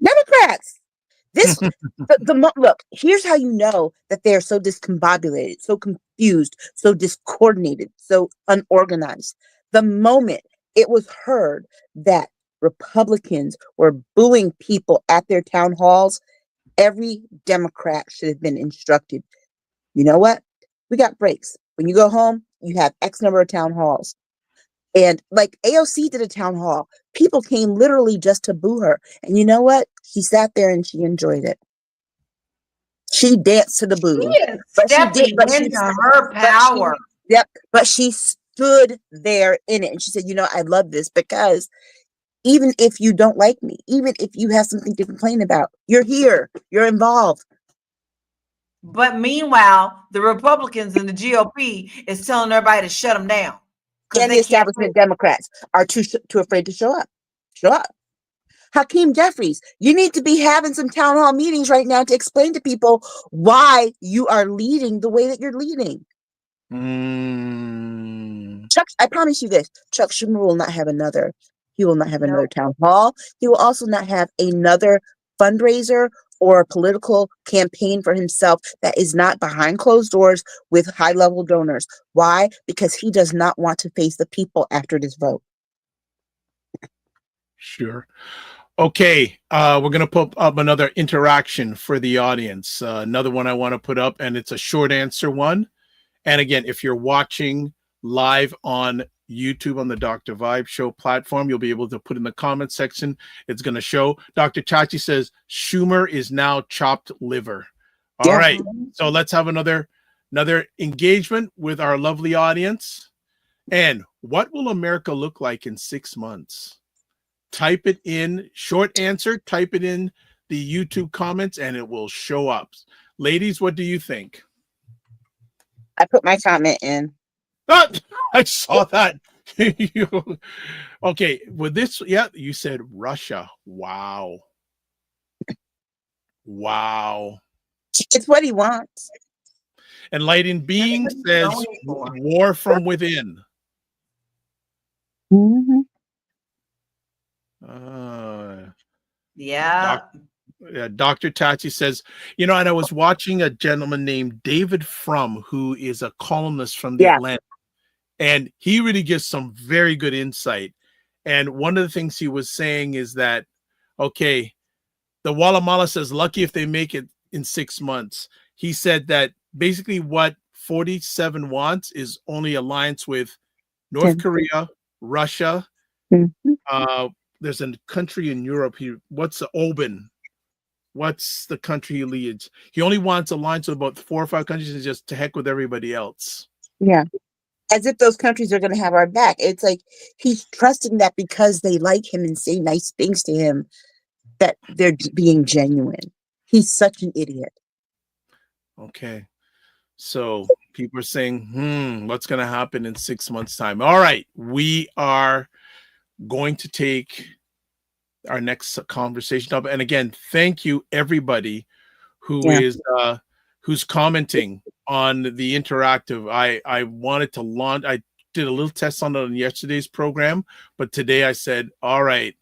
Democrats. Look, here's how you know that they are so discombobulated, so confused, so discoordinated, so unorganized. The moment it was heard that Republicans were booing people at their town halls, every Democrat should have been instructed, you know what? We got breaks. When you go home, you have X number of town halls. And like AOC did a town hall. People came literally just to boo her. And you know what? She sat there and she enjoyed it. She danced to the boo. Her power. But she stood there in it. And she said, I love this because even if you don't like me, even if you have something to complain about, you're here, you're involved. But meanwhile, the Republicans and the GOP is telling everybody to shut them down. And the establishment Democrats are too afraid to show up. Show up. Hakeem Jeffries, you need to be having some town hall meetings right now to explain to people why you are leading the way that you're leading. Chuck, I promise you this, Chuck Schumer will not have another. He will not have another town hall. He will also not have another fundraiser or a political campaign for himself that is not behind closed doors with high-level donors. Why? Because he does not want to face the people after this vote. Sure. Okay, we're going to put up another interaction for the audience. Another one I want to put up, and it's a short answer one. And again, if you're watching live on YouTube on the Dr. Vibe Show platform, you'll be able to put in the comment section. It's going to show. Dr. Chachi says Schumer is now chopped liver. All right, so let's have another engagement with our lovely audience. And what will America look like in 6 months? Type it in, short answer, type it in the YouTube comments and it will show up. Ladies, what do you think? I put my comment in. Oh, I saw that. Okay, with this, you said Russia. Wow. It's what he wants. Enlightened Being says war from within. Mm-hmm. Dr. Tachi says, and I was watching a gentleman named David Frum, who is a columnist from the Atlantic, and he really gives some very good insight. And one of the things he was saying is that, okay, the Walla Mala says, lucky if they make it in 6 months. He said that basically what 47 wants is only alliance with North Korea, Russia. There's a country in Europe. What's the Oban? What's the country he leads? He only wants alliance with about 4 or 5 countries and just to heck with everybody else. Yeah. As if those countries are going to have our back. It's like he's trusting that because they like him and say nice things to him, that they're being genuine. He's such an idiot. Okay. So people are saying, what's going to happen in 6 months' time? All right, we are going to take our next conversation up. And again, thank you everybody who is who's commenting on the interactive. I wanted to launch. I did a little test on it on yesterday's program, but today I said, all right,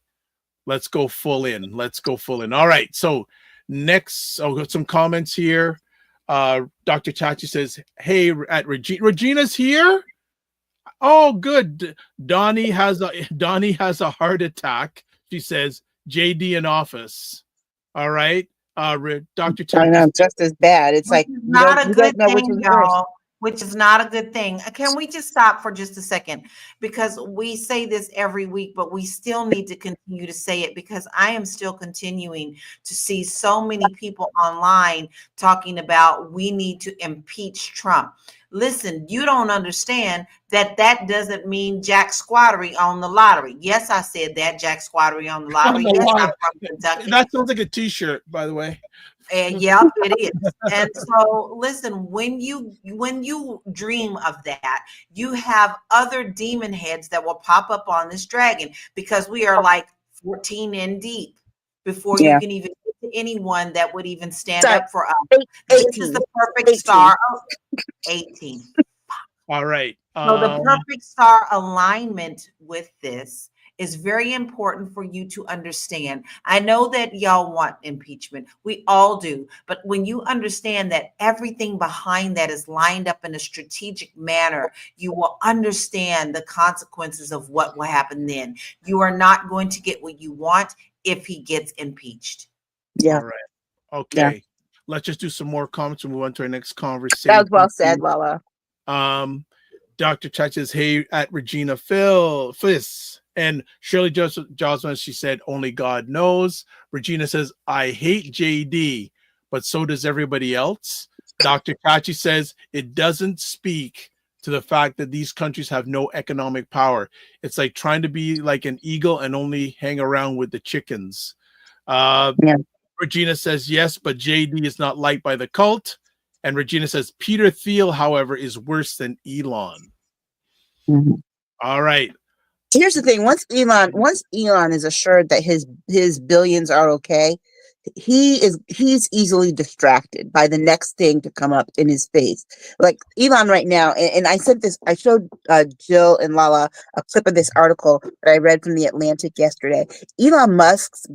let's go full in. Let's go full in. All right. So next, I'll got some comments here. Dr. Chachi says, hey, at Regina's here. Oh, good. Donnie has a heart attack. She says, JD in office. All right. Dr. Chachi. I know, just as bad. It's like Not a good know which thing, is worse. y'all. Which is not a good thing. Can we just stop for just a second? Because we say this every week, but we still need to continue to say it, because I am still continuing to see so many people online talking about we need to impeach Trump. Listen, you don't understand that doesn't mean Jack Squattery on the lottery. Yes, I said that, Jack Squattery on the lottery. Yes, I'm from Kentucky. That sounds like a t-shirt, by the way. And yep, it is. And so listen, when you dream of that, you have other demon heads that will pop up on this dragon, because we are like 14 in deep before you can even get to anyone that would even stand up for us. 18, this is the perfect 18. star. 18. All right. So the perfect star alignment with this is very important for you to understand. I know that y'all want impeachment. We all do. But when you understand that everything behind that is lined up in a strategic manner, you will understand the consequences of what will happen then. You are not going to get what you want if he gets impeached. Yeah. All right. Okay. Yeah. Let's just do some more comments and move on to our next conversation. That was well said, LaLa. Dr. Chach says, hey, at Regina Fisk. And Shirley Josman, she said, only God knows. Regina says, I hate JD, but so does everybody else. Dr. Kachi says, it doesn't speak to the fact that these countries have no economic power. It's like trying to be like an eagle and only hang around with the chickens. Regina says, yes, but JD is not liked by the cult. And Regina says, Peter Thiel, however, is worse than Elon. All right. Here's the thing: once Elon is assured that his billions are okay, he's easily distracted by the next thing to come up in his face. Like Elon right now, and I showed Jill and Lala a clip of this article that I read from the Atlantic yesterday. Elon Musk's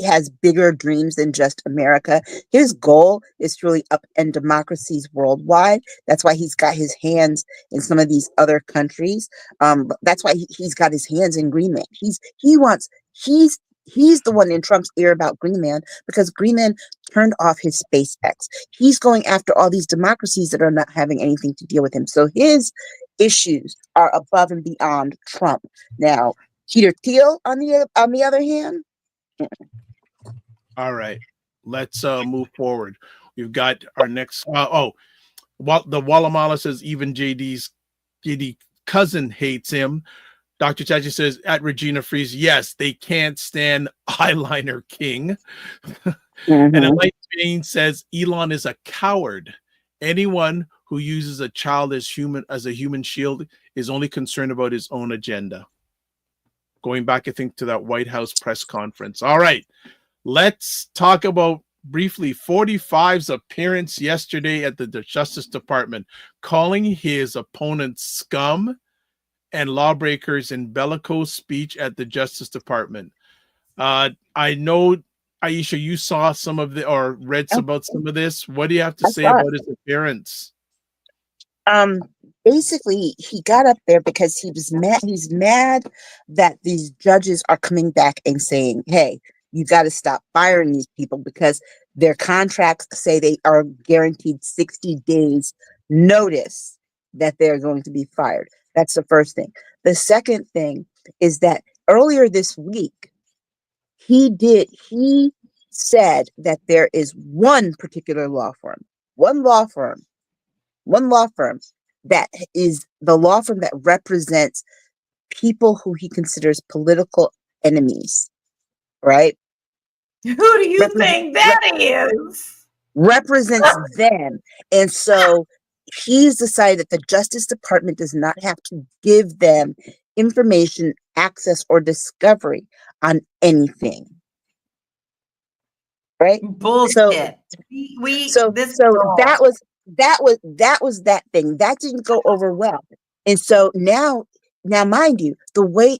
has bigger dreams than just America. His goal is to really upend democracies worldwide. That's why he's got his in some of these other countries. That's why he's got his hands in Greenland. He's the one in Trump's ear about Greenland, because Greenland turned off his SpaceX. He's going after all these democracies that are not having anything to deal with him. So his issues are above and beyond Trump. Now, Peter Thiel, on the other hand. All right, let's move forward. We've got our next. The Wallamala says even JD cousin hates him. Dr. Chachi says at Regina Freeze, yes, they can't stand eyeliner king. And Elaine Bain says Elon is a coward. Anyone who uses a child as a human shield is only concerned about his own agenda. Going back, I think, to that White House press conference. All right, let's talk about briefly 45's appearance yesterday at the Justice Department, calling his opponent scum and lawbreakers in bellicose speech at the Justice Department. I know, Aisha, you saw some of or read about some of this. What do you have to say about his appearance? Basically, he got up there because he was mad. He's mad that these judges are coming back and saying, hey, you got to stop firing these people because their contracts say they are guaranteed 60 days notice that they're going to be fired. That's the first thing. The second thing is that earlier this week, he said that there is one particular law firm that is the law firm that represents people who he considers political enemies, right? Who do you think that is? Represents them. And so he's decided that the Justice Department does not have to give them information, access, or discovery on anything. Right? Bullshit. So This that was that thing. That didn't go over well. And so now mind you, the way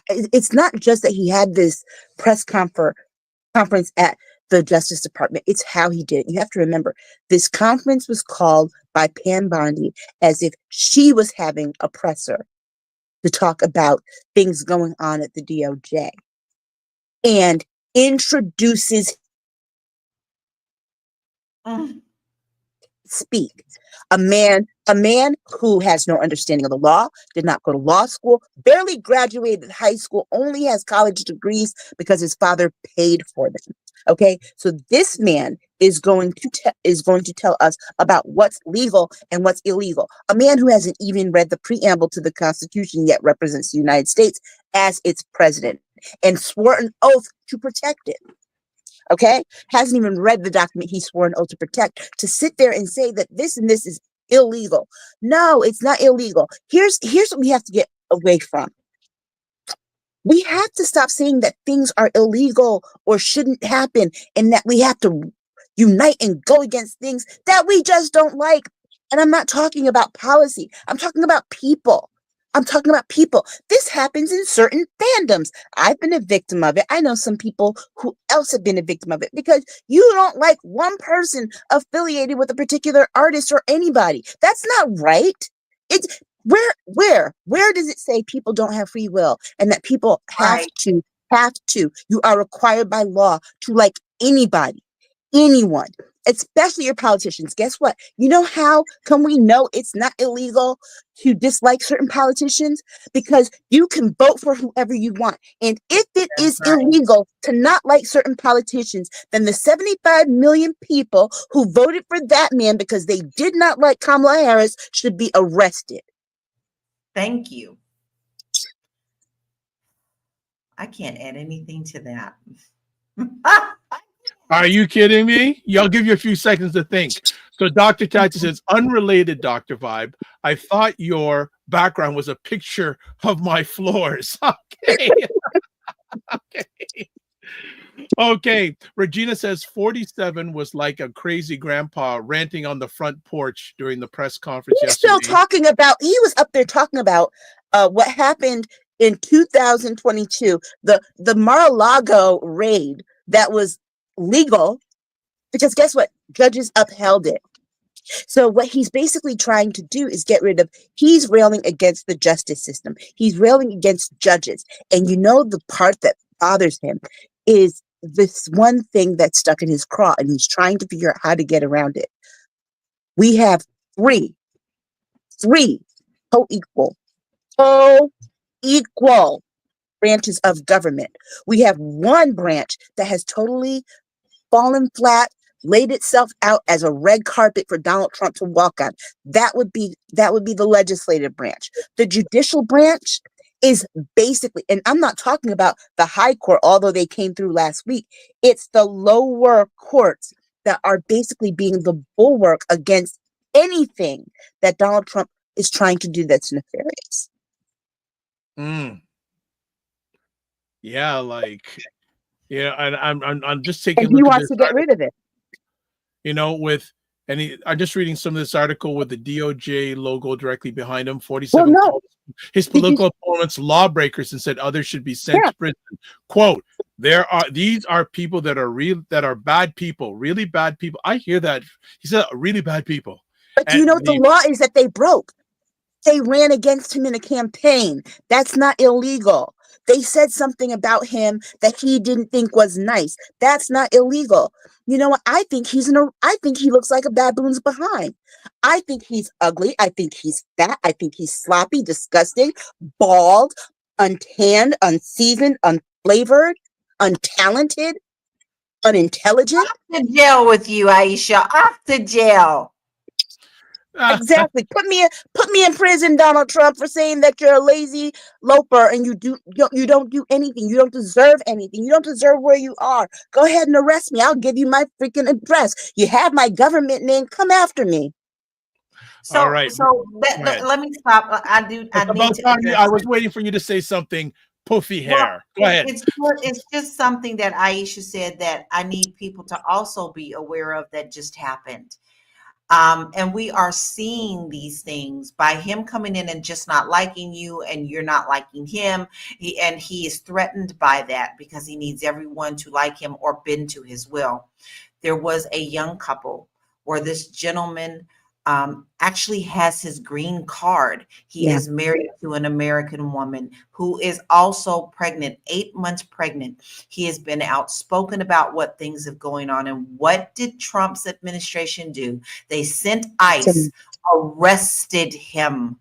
it's not just that he had this press conference at the Justice Department, it's how he did it. You have to remember, this conference was called by Pam Bondi as if she was having a presser to talk about things going on at the DOJ, and introduces speak. A man who has no understanding of the law, did not go to law school, barely graduated high school, only has college degrees because his father paid for them. Okay, so this man is going to tell us about what's legal and what's illegal. A man who hasn't even read the preamble to the Constitution yet represents the United States as its president and swore an oath to protect it. Okay, hasn't even read the document he swore an oath to protect, to sit there and say that this and this is illegal. No, it's not illegal. Here's what we have to get away from. We have to stop saying that things are illegal or shouldn't happen, and that we have to unite and go against things that we just don't like. And I'm not talking about policy. I'm talking about people. This happens in certain fandoms. I've been a victim of it. I know some people who else have been a victim of it, because you don't like one person affiliated with a particular artist or anybody. That's not right. It's where does it say people don't have free will and that people have to? You are required by law to like anybody, anyone, especially your politicians. Guess what? You know how come we know it's not illegal to dislike certain politicians? Because you can vote for whoever you want. And if it is illegal to not like certain politicians, then the 75 million people who voted for that man because they did not like Kamala Harris should be arrested. Thank you. I can't add anything to that. Are you kidding me? I'll give you a few seconds to think. So Dr. Tati says, unrelated, Dr. Vibe. I thought your background was a picture of my floors. Okay. Okay. Regina says 47 was like a crazy grandpa ranting on the front porch during the press conference yesterday. He was up there talking about what happened in 2022, the Mar-a-Lago raid that was legal, because guess what? Judges upheld it. So what he's basically trying to do is he's railing against the justice system. He's railing against judges. And you know, the part that bothers him is this one thing that's stuck in his craw, and he's trying to figure out how to get around it. We have three co-equal branches of government. We have one branch that has totally fallen flat, laid itself out as a red carpet for Donald Trump to walk on. That would be the legislative branch. The judicial branch is basically, and I'm not talking about the high court, although they came through last week. It's the lower courts that are basically being the bulwark against anything that Donald Trump is trying to do that's nefarious. Yeah, and I'm just taking. And he wants to get rid of it. You know, I'm just reading some of this article with the DOJ logo directly behind him. 47 called his political opponents lawbreakers and said others should be sent to prison. Quote: these are people that are bad people, really bad people. I hear that. He said really bad people. But do you know what the law is that they broke? They ran against him in a campaign. That's not illegal. They said something about him that he didn't think was nice. That's not illegal. You know what? I think he looks like a baboon's behind. I think he's ugly. I think he's fat. I think he's sloppy, disgusting, bald, untanned, unseasoned, unflavored, untalented, unintelligent. Off to jail with you, Aisha. Off to jail. Exactly. Put me in prison, Donald Trump, for saying that you're a lazy loafer and you don't do anything. You don't deserve anything. You don't deserve where you are. Go ahead and arrest me. I'll give you my freaking address. You have my government name. Come after me. All right. Go ahead. Let me stop. I need About to time address I was waiting for you to say something. Poofy well, hair. Go ahead. it's just something that Aisha said that I need people to also be aware of that just happened. And we are seeing these things by him coming in and just not liking you and you're not liking him. And he is threatened by that because he needs everyone to like him or bend to his will. There was a young couple where this gentleman actually has his green card. He Yeah. is married to an American woman who is also pregnant, 8 months pregnant. He has been outspoken about what things have going on. And what did Trump's administration do? They sent ICE, arrested him.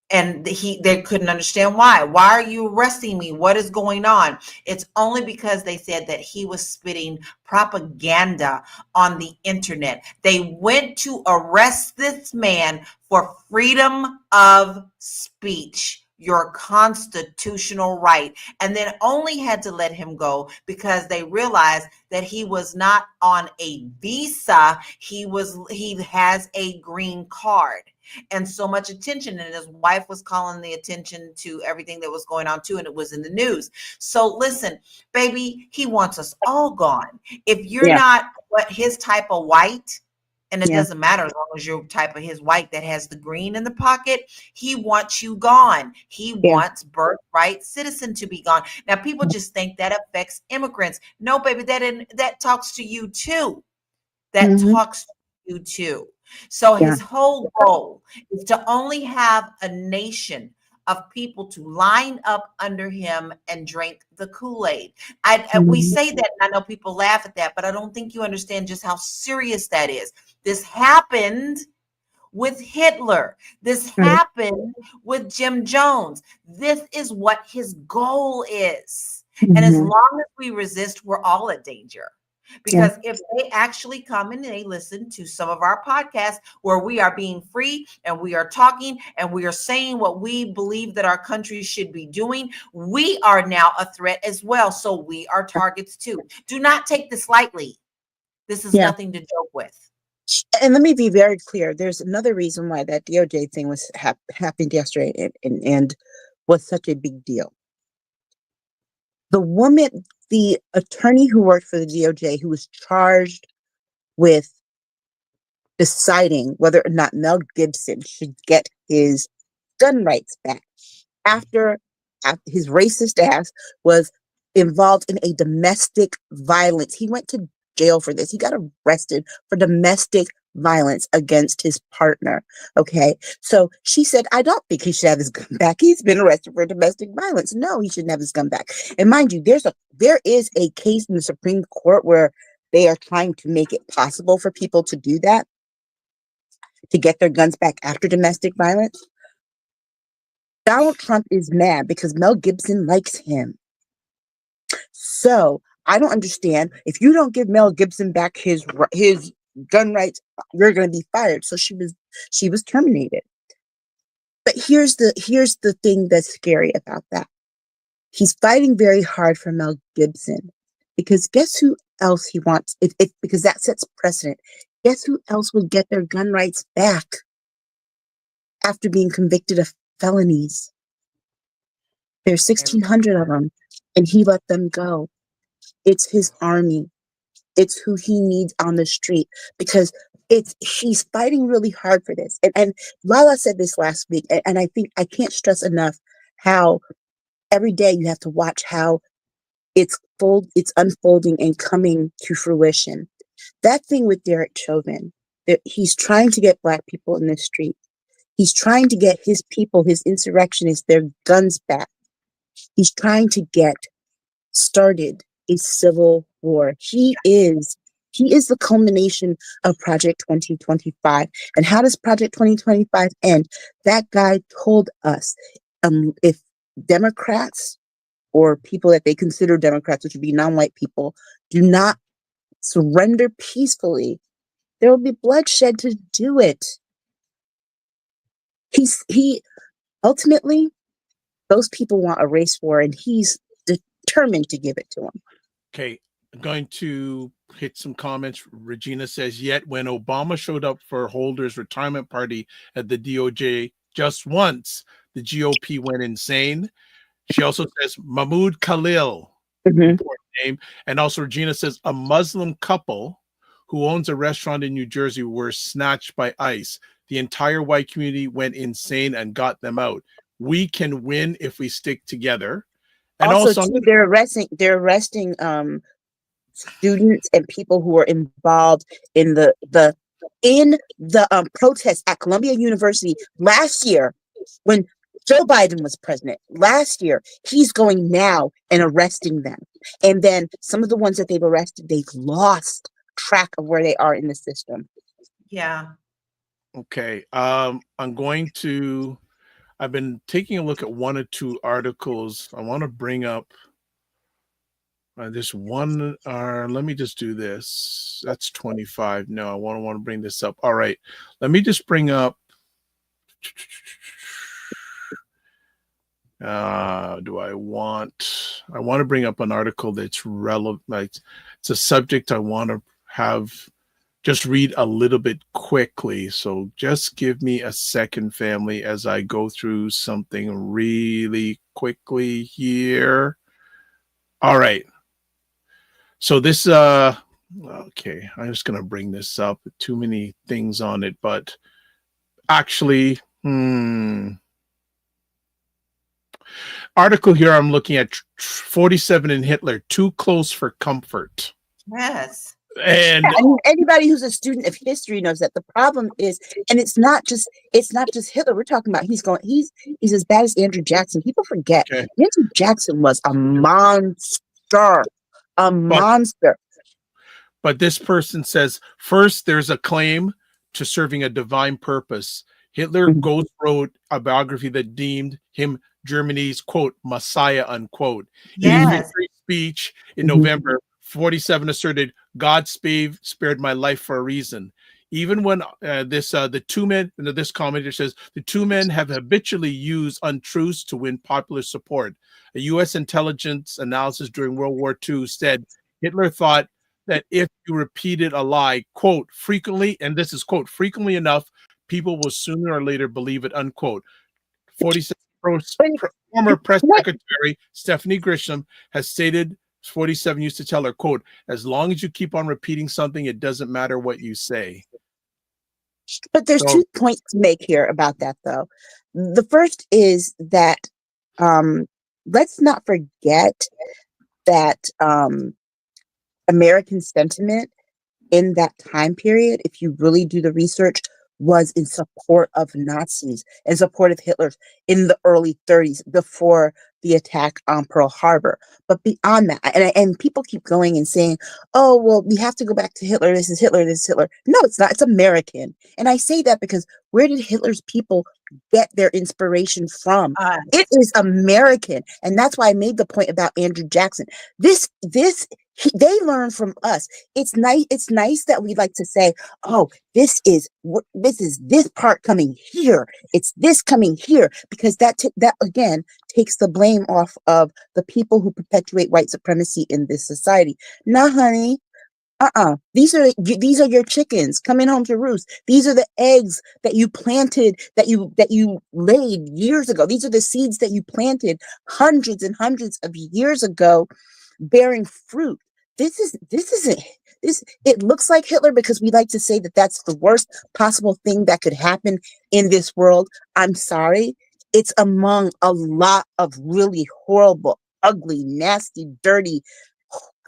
And they couldn't understand why. Why are you arresting me? What is going on? It's only because they said that he was spitting propaganda on the internet. They went to arrest this man for freedom of speech, your constitutional right, and then only had to let him go because they realized that he was not on a visa. He has a green card. And so much attention, and his wife was calling the attention to everything that was going on too, and it was in the news. So listen, baby, he wants us all gone. If you're not what his type of white, and it doesn't matter as long as you're type of his white that has the green in the pocket, he wants you gone. He wants birthright citizen to be gone. Now people just think that affects immigrants. No, baby, that talks to you too. That talks to you too. So his whole goal is to only have a nation of people to line up under him and drink the Kool-Aid. We say that, and I know people laugh at that, but I don't think you understand just how serious that is. This happened with Hitler. This happened with Jim Jones. This is what his goal is. And as long as we resist, we're all at danger. Because if they actually come and they listen to some of our podcasts where we are being free and we are talking and we are saying what we believe that our country should be doing, we are now a threat as well. So we are targets too. Do not take this lightly. This is nothing to joke with. And let me be very clear. There's another reason why that DOJ thing was happened yesterday and was such a big deal. The attorney who worked for the DOJ, who was charged with deciding whether or not Mel Gibson should get his gun rights back after his racist ass was involved in a domestic violence. He went to jail for this. He got arrested for domestic violence against his partner. Okay. So she said, I don't think he should have his gun back. He's been arrested for domestic violence. No, he shouldn't have his gun back. And mind you, there is a case in the Supreme Court where they are trying to make it possible for people to do that, to get their guns back after domestic violence. Donald Trump is mad because Mel Gibson likes him. So I don't understand. If you don't give Mel Gibson back his gun rights, you're going to be fired. So she was terminated. But here's the thing that's scary about that. He's fighting very hard for Mel Gibson because guess who else he wants? Because that sets precedent. Guess who else will get their gun rights back after being convicted of felonies? There's 1,600 of them, and he let them go. It's his army. It's who he needs on the street because she's fighting really hard for this. And LaLa said this last week, and I think I can't stress enough how every day you have to watch how it's unfolding and coming to fruition. That thing with Derek Chauvin, that he's trying to get Black people in the street. He's trying to get his people, his insurrectionists, their guns back. He's trying to get started a civil war. He is the culmination of Project 2025. And how does Project 2025 end? That guy told us if Democrats or people that they consider Democrats, which would be non-white people, do not surrender peacefully, there will be bloodshed to do it. He ultimately, those people want a race war, and he's determined to give it to them. Okay, I'm going to hit some comments. Regina says, yet when Obama showed up for Holder's retirement party at the DOJ just once, the GOP went insane. She also says Mahmoud Khalil, important name. And also Regina says a Muslim couple who owns a restaurant in New Jersey were snatched by ICE. The entire white community went insane and got them out. We can win if we stick together. And also too, they're arresting students and people who are involved in the protests at Columbia University last year when Joe Biden was president. Last year, he's going now and arresting them. And then some of the ones that they've arrested, they've lost track of where they are in the system. Yeah. Okay. I've been taking a look at one or two articles. I want to bring up this one. Let me just do this. That's 25. No, I want to bring this up. All right. Let me just bring up. I want to bring up an article that's relevant. Like, it's a subject I want to just read a little bit quickly. So just give me a second, family, as I go through something really quickly here. All right. So this, okay, I'm just going to bring this up. Too many things on it, but actually, article here I'm looking at 47 in Hitler, too close for comfort. Yes. And I mean, anybody who's a student of history knows that the problem is, and it's not just Hitler. We're talking about he's as bad as Andrew Jackson. People forget Andrew Jackson was a monster, monster. But this person says, first, there's a claim to serving a divine purpose. Hitler ghost wrote a biography that deemed him Germany's, quote, Messiah, unquote. Yes. In his victory speech in November, 47 asserted, God spared my life for a reason. Even when this commenter says, the two men have habitually used untruths to win popular support. A U.S. intelligence analysis during World War II said Hitler thought that if you repeated a lie, quote, frequently, and this is, quote, frequently enough, people will sooner or later believe it, unquote. 47 former press secretary Stephanie Grisham has stated 47 used to tell her, quote, as long as you keep on repeating something, it doesn't matter what you say. But there's 2 points to make here about that, though. The first is that let's not forget that American sentiment in that time period, if you really do the research, was in support of Nazis, in support of Hitler in the early 30s before the attack on Pearl Harbor. But beyond that, and people keep going and saying, oh, well, we have to go back to Hitler. This is Hitler. This is Hitler. No, it's not. It's American. And I say that because where did Hitler's people get their inspiration from? It is American. And that's why I made the point about Andrew Jackson. They learn from us. It's nice that we like to say, oh, this is this part coming here. It's this coming here, because that again takes the blame off of the people who perpetuate white supremacy in this society. Nah, honey. These are your chickens coming home to roost. These are the eggs that you planted, that you laid years ago. These are the seeds that you planted hundreds and hundreds of years ago, bearing fruit. It looks like Hitler because we like to say that that's the worst possible thing that could happen in this world. I'm sorry. It's among a lot of really horrible, ugly, nasty, dirty,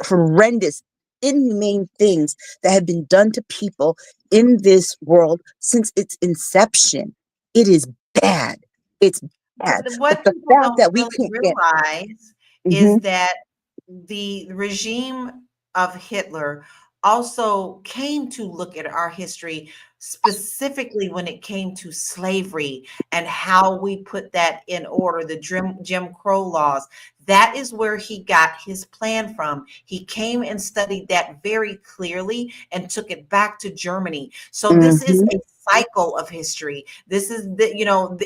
horrendous, inhumane things that have been done to people in this world since its inception. It is bad. It's bad. What the people fact that we really can't realize is that the regime of Hitler also came to look at our history, specifically when it came to slavery and how we put that in order, the Jim Crow laws. That is where he got his plan from. He came and studied that very clearly and took it back to Germany. So this is a cycle of history. This is the,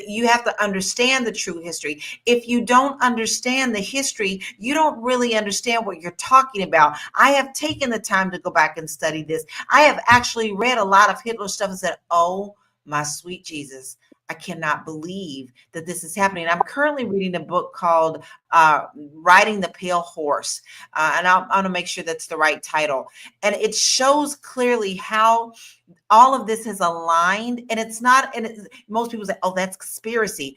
you have to understand the true history. If you don't understand the history, you don't really understand what you're talking about. I have taken the time to go back and study this. I have actually read a lot of Hitler stuff and said, oh my sweet Jesus, I cannot believe that this is happening. I'm currently reading a book called Riding the Pale Horse. And I'm going to make sure that's the right title. And it shows clearly how all of this is aligned. And it's not, most people say, oh, that's conspiracy.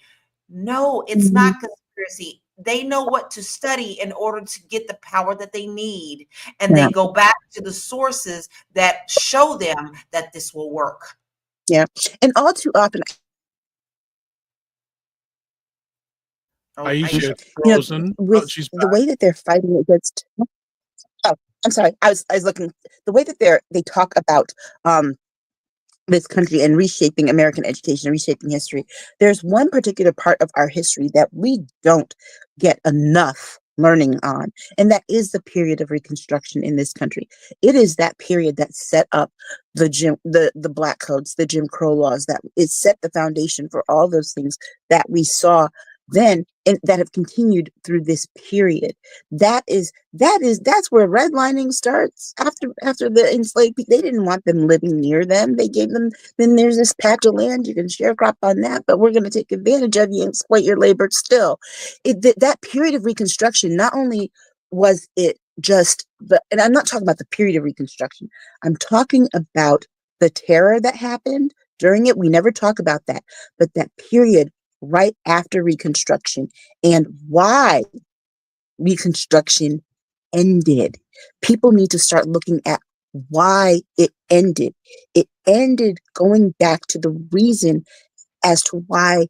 No, it's not conspiracy. They know what to study in order to get the power that they need. And they go back to the sources that show them that this will work. Yeah. And all too often, Aisha frozen. With She's the back. way that they're fighting against. Oh, I'm sorry. I was looking. The way that they talk about this country and reshaping American education, reshaping history. There's one particular part of our history that we don't get enough learning on, and that is the period of Reconstruction in this country. It is that period that set up the Black codes, the Jim Crow laws, that it set the foundation for all those things that we saw then and that have continued through this period. That's where redlining starts. After the enslaved people, they didn't want them living near them. They gave them, then there's this patch of land, you can sharecrop on that, but we're going to take advantage of you and exploit your labor still. That period of Reconstruction, not only was it just and I'm not talking about the period of Reconstruction, I'm talking about the terror that happened during it. We never talk about that, but that period right after Reconstruction and why Reconstruction ended. People need to start looking at why it ended. It ended going back to the reason as to why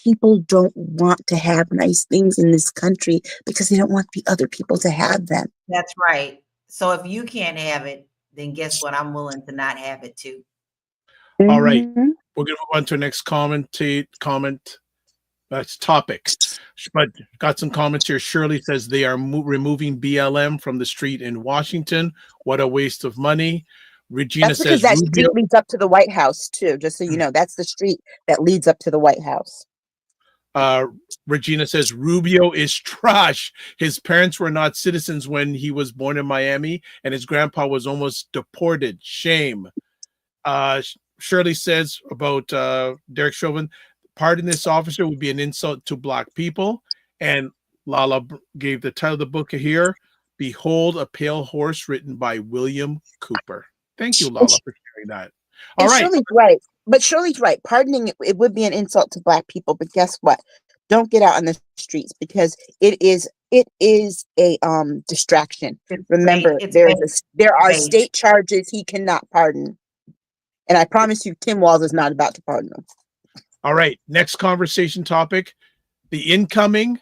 people don't want to have nice things in this country, because they don't want the other people to have them. That's right. So if you can't have it, then guess what? I'm willing to not have it too. All right. We're going to move on to our next comment. That's topic. But got some comments here. Shirley says they are removing BLM from the street in Washington. What a waste of money. Regina That's because says that street leads up to the White House too, just so you know. That's the street that leads up to the White House. Regina says Rubio is trash. His parents were not citizens when he was born in Miami, and his grandpa was almost deported. Shame. Shirley says about Derek Chauvin, pardon this officer would be an insult to Black people. And Lala gave the title of the book here, Behold a Pale Horse, written by William Cooper. Thank you, Lala, for sharing that. All right. Shirley's right. But Shirley's right. Pardoning it would be an insult to Black people. But guess what? Don't get out on the streets, because it is a distraction. Remember, there are state charges he cannot pardon. And I promise you, Tim Walz is not about to pardon him. All right. Next conversation topic, the incoming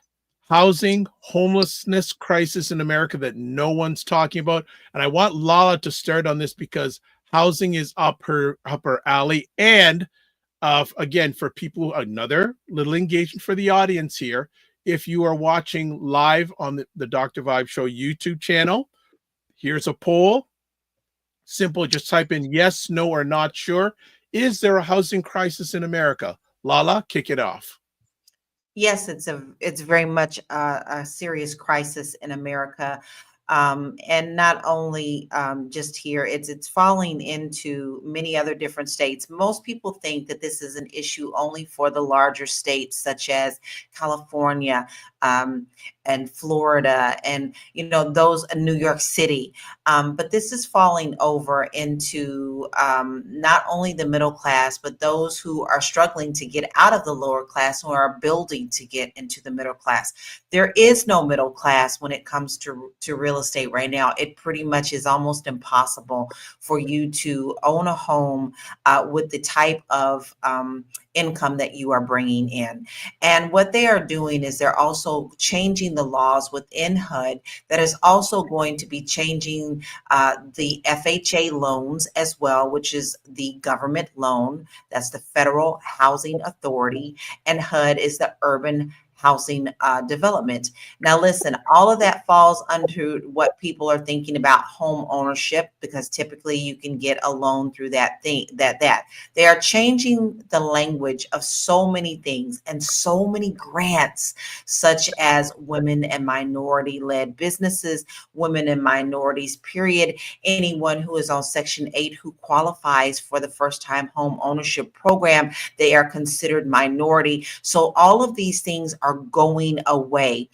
housing homelessness crisis in America that no one's talking about. And I want Lala to start on this because housing is up her alley. And again, for people, another little engagement for the audience here. If you are watching live on the Dr. Vibe Show YouTube channel, here's a poll. Simple, just type in yes, no, or not sure. Is there a housing crisis in America? Lala, kick it off. Yes, it's very much a serious crisis in America. And not only just here, it's falling into many other different states. Most people think that this is an issue only for the larger states, such as California and Florida, and those in New York City. But this is falling over into not only the middle class, but those who are struggling to get out of the lower class, who are building to get into the middle class. There is no middle class when it comes to real estate right now. It pretty much is almost impossible for you to own a home with the type of income that you are bringing in. And what they are doing is they're also changing the laws within HUD that is also going to be changing the FHA loans as well, which is the government loan. That's the Federal Housing Authority. And HUD is the Urban housing development. Now, listen, all of that falls under what people are thinking about home ownership, because typically you can get a loan through that thing. That they are changing the language of so many things and so many grants, such as women and minority-led businesses, women and minorities, period. Anyone who is on Section 8 who qualifies for the first-time home ownership program, they are considered minority. So all of these things are going away.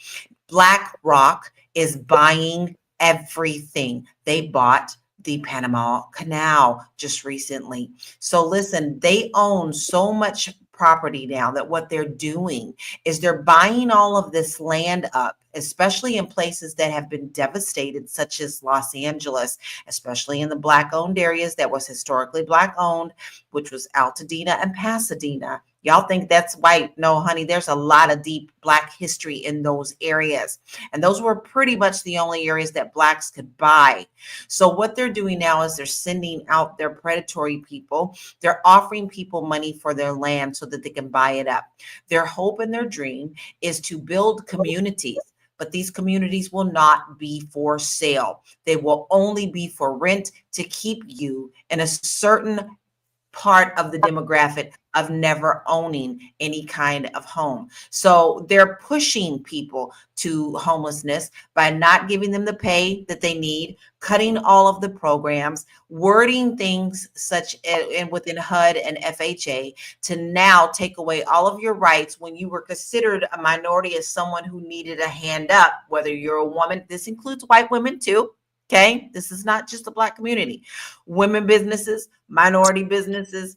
BlackRock is buying everything. They bought the Panama Canal just recently. So listen, they own so much property now that what they're doing is they're buying all of this land up, especially in places that have been devastated, such as Los Angeles, especially in the Black-owned areas that was historically Black-owned, which was Altadena and Pasadena. Y'all think that's white. No, honey, there's a lot of deep Black history in those areas. And those were pretty much the only areas that Blacks could buy. So what they're doing now is they're sending out their predatory people. They're offering people money for their land so that they can buy it up. Their hope and their dream is to build communities. But these communities will not be for sale. They will only be for rent to keep you in a certain part of the demographic of never owning any kind of home. So they're pushing people to homelessness by not giving them the pay that they need, cutting all of the programs, wording things such as within HUD and FHA to now take away all of your rights when you were considered a minority as someone who needed a hand up, whether you're a woman. This includes white women too. Okay, this is not just the Black community. Women businesses, minority businesses,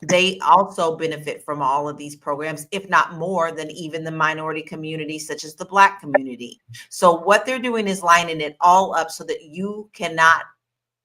they also benefit from all of these programs, if not more than even the minority community, such as the Black community. So what they're doing is lining it all up so that you cannot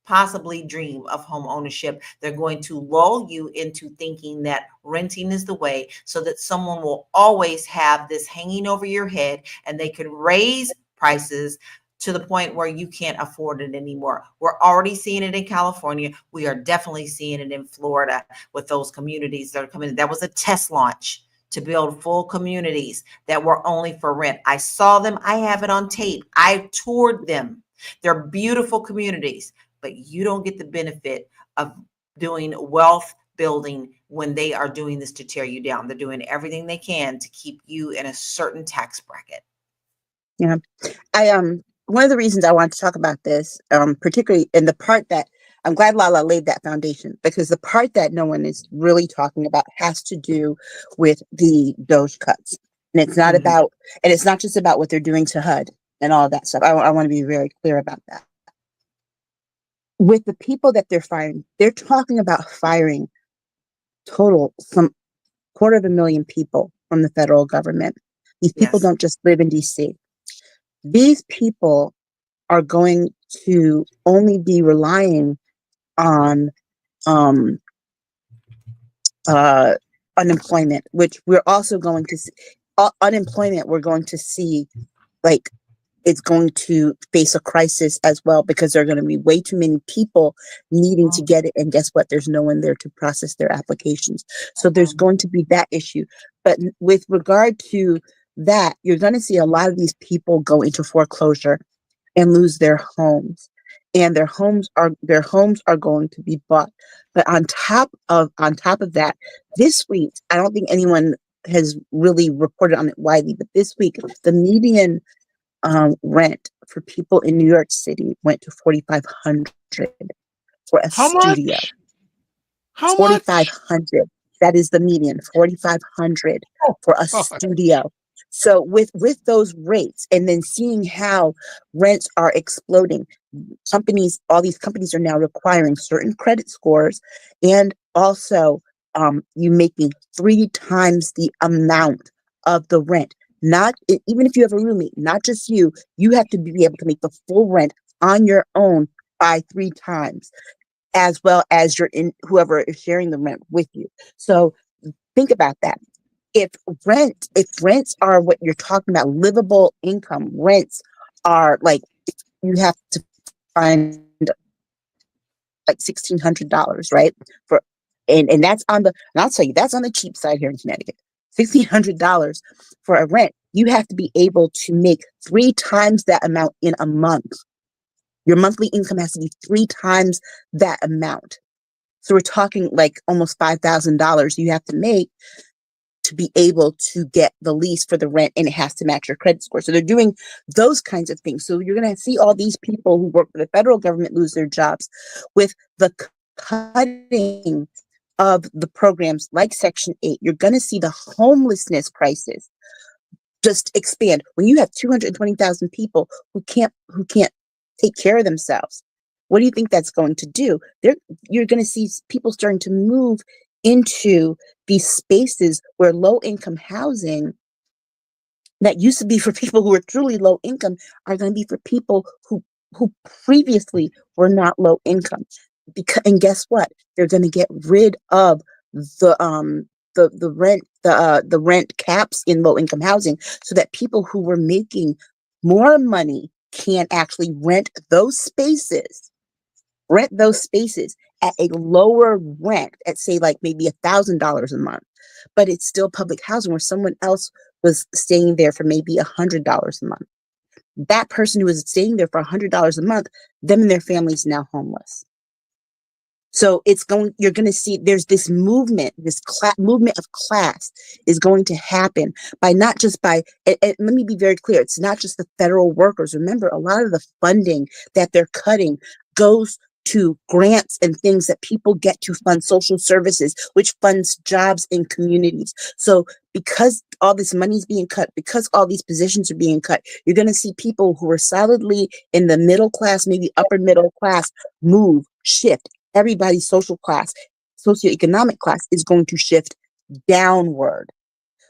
possibly dream of home ownership. They're going to lull you into thinking that renting is the way, so that someone will always have this hanging over your head and they can raise prices to the point where you can't afford it anymore. We're already seeing it in California. We are definitely seeing it in Florida with those communities that are coming. That was a test launch to build full communities that were only for rent. I saw them. I have it on tape. I toured them. They're beautiful communities, but you don't get the benefit of doing wealth building when they are doing this to tear you down. They're doing everything they can to keep you in a certain tax bracket. Yeah. One of the reasons I want to talk about this, particularly in the part that I'm glad LaLa laid that foundation, because the part that no one is really talking about has to do with the Doge cuts. And it's not about, and it's not just about what they're doing to HUD and all of that stuff. I want to be very clear about that. With the people that they're firing, they're talking about firing total some 250,000 people from the federal government. These people don't just live in DC. These people are going to only be relying on unemployment, which we're also going to see. Unemployment, we're going to see, like, it's going to face a crisis as well, because there are going to be way too many people needing to get it. And guess what? There's no one there to process their applications. So there's going to be that issue. But with regard to that, you're going to see a lot of these people go into foreclosure and lose their homes, and their homes are going to be bought. But on top of that, this week, I don't think anyone has really reported on it widely, but this week the median rent for people in New York City went to $4,500 for a studio. Much? How much? $4,500. That is the median. $4,500 for a studio. So with those rates, and then seeing how rents are exploding, all these companies are now requiring certain credit scores, and also you making 3 times the amount of the rent. Not even if you have a roommate, not just you have to be able to make the full rent on your own by 3 times, as well as whoever is sharing the rent with you. So think about that. If rents are what you're talking about, livable income, rents are like, you have to find like $1,600, right? And that's on the, and I'll tell you, that's on the cheap side here in Connecticut. $1,600 for a rent, you have to be able to make 3 times that amount in a month. Your monthly income has to be 3 times that amount. So we're talking like almost $5,000 you have to make to be able to get the lease for the rent, and it has to match your credit score. So they're doing those kinds of things. So you're going to see all these people who work for the federal government lose their jobs with the cutting of the programs like Section 8. You're going to see the homelessness crisis just expand when you have 220,000 people who can't take care of themselves. What do you think that's going to do? You're going to see people starting to move into these spaces where low income housing that used to be for people who are truly low income are going to be for people who previously were not low income. And guess what? They're going to get rid of the rent caps in low income housing, so that people who were making more money can actually rent those spaces at a lower rent, at say like maybe $1,000 a month, but it's still public housing where someone else was staying there for maybe $100 a month. That person who was staying there for $100 a month, them and their families now homeless. So you're going to see there's this movement, movement of class is going to happen by not just by, and let me be very clear, it's not just the federal workers. Remember, a lot of the funding that they're cutting goes to grants and things that people get to fund social services, which funds jobs in communities. So because all this money is being cut, because all these positions are being cut, you're going to see people who are solidly in the middle class, maybe upper middle class, shift. Everybody's social class, socioeconomic class is going to shift downward,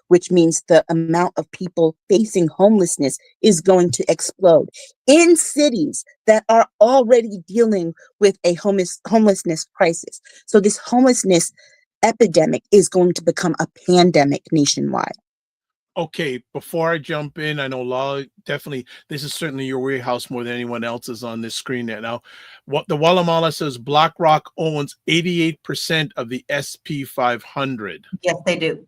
which means the amount of people facing homelessness is going to explode in cities that are already dealing with a homelessness crisis. So this homelessness epidemic is going to become a pandemic nationwide. Okay, before I jump in, I know LaLa, definitely, this is certainly your warehouse more than anyone else's on this screen right now. What the Guatemala says, BlackRock owns 88% of the SP 500. Yes, they do.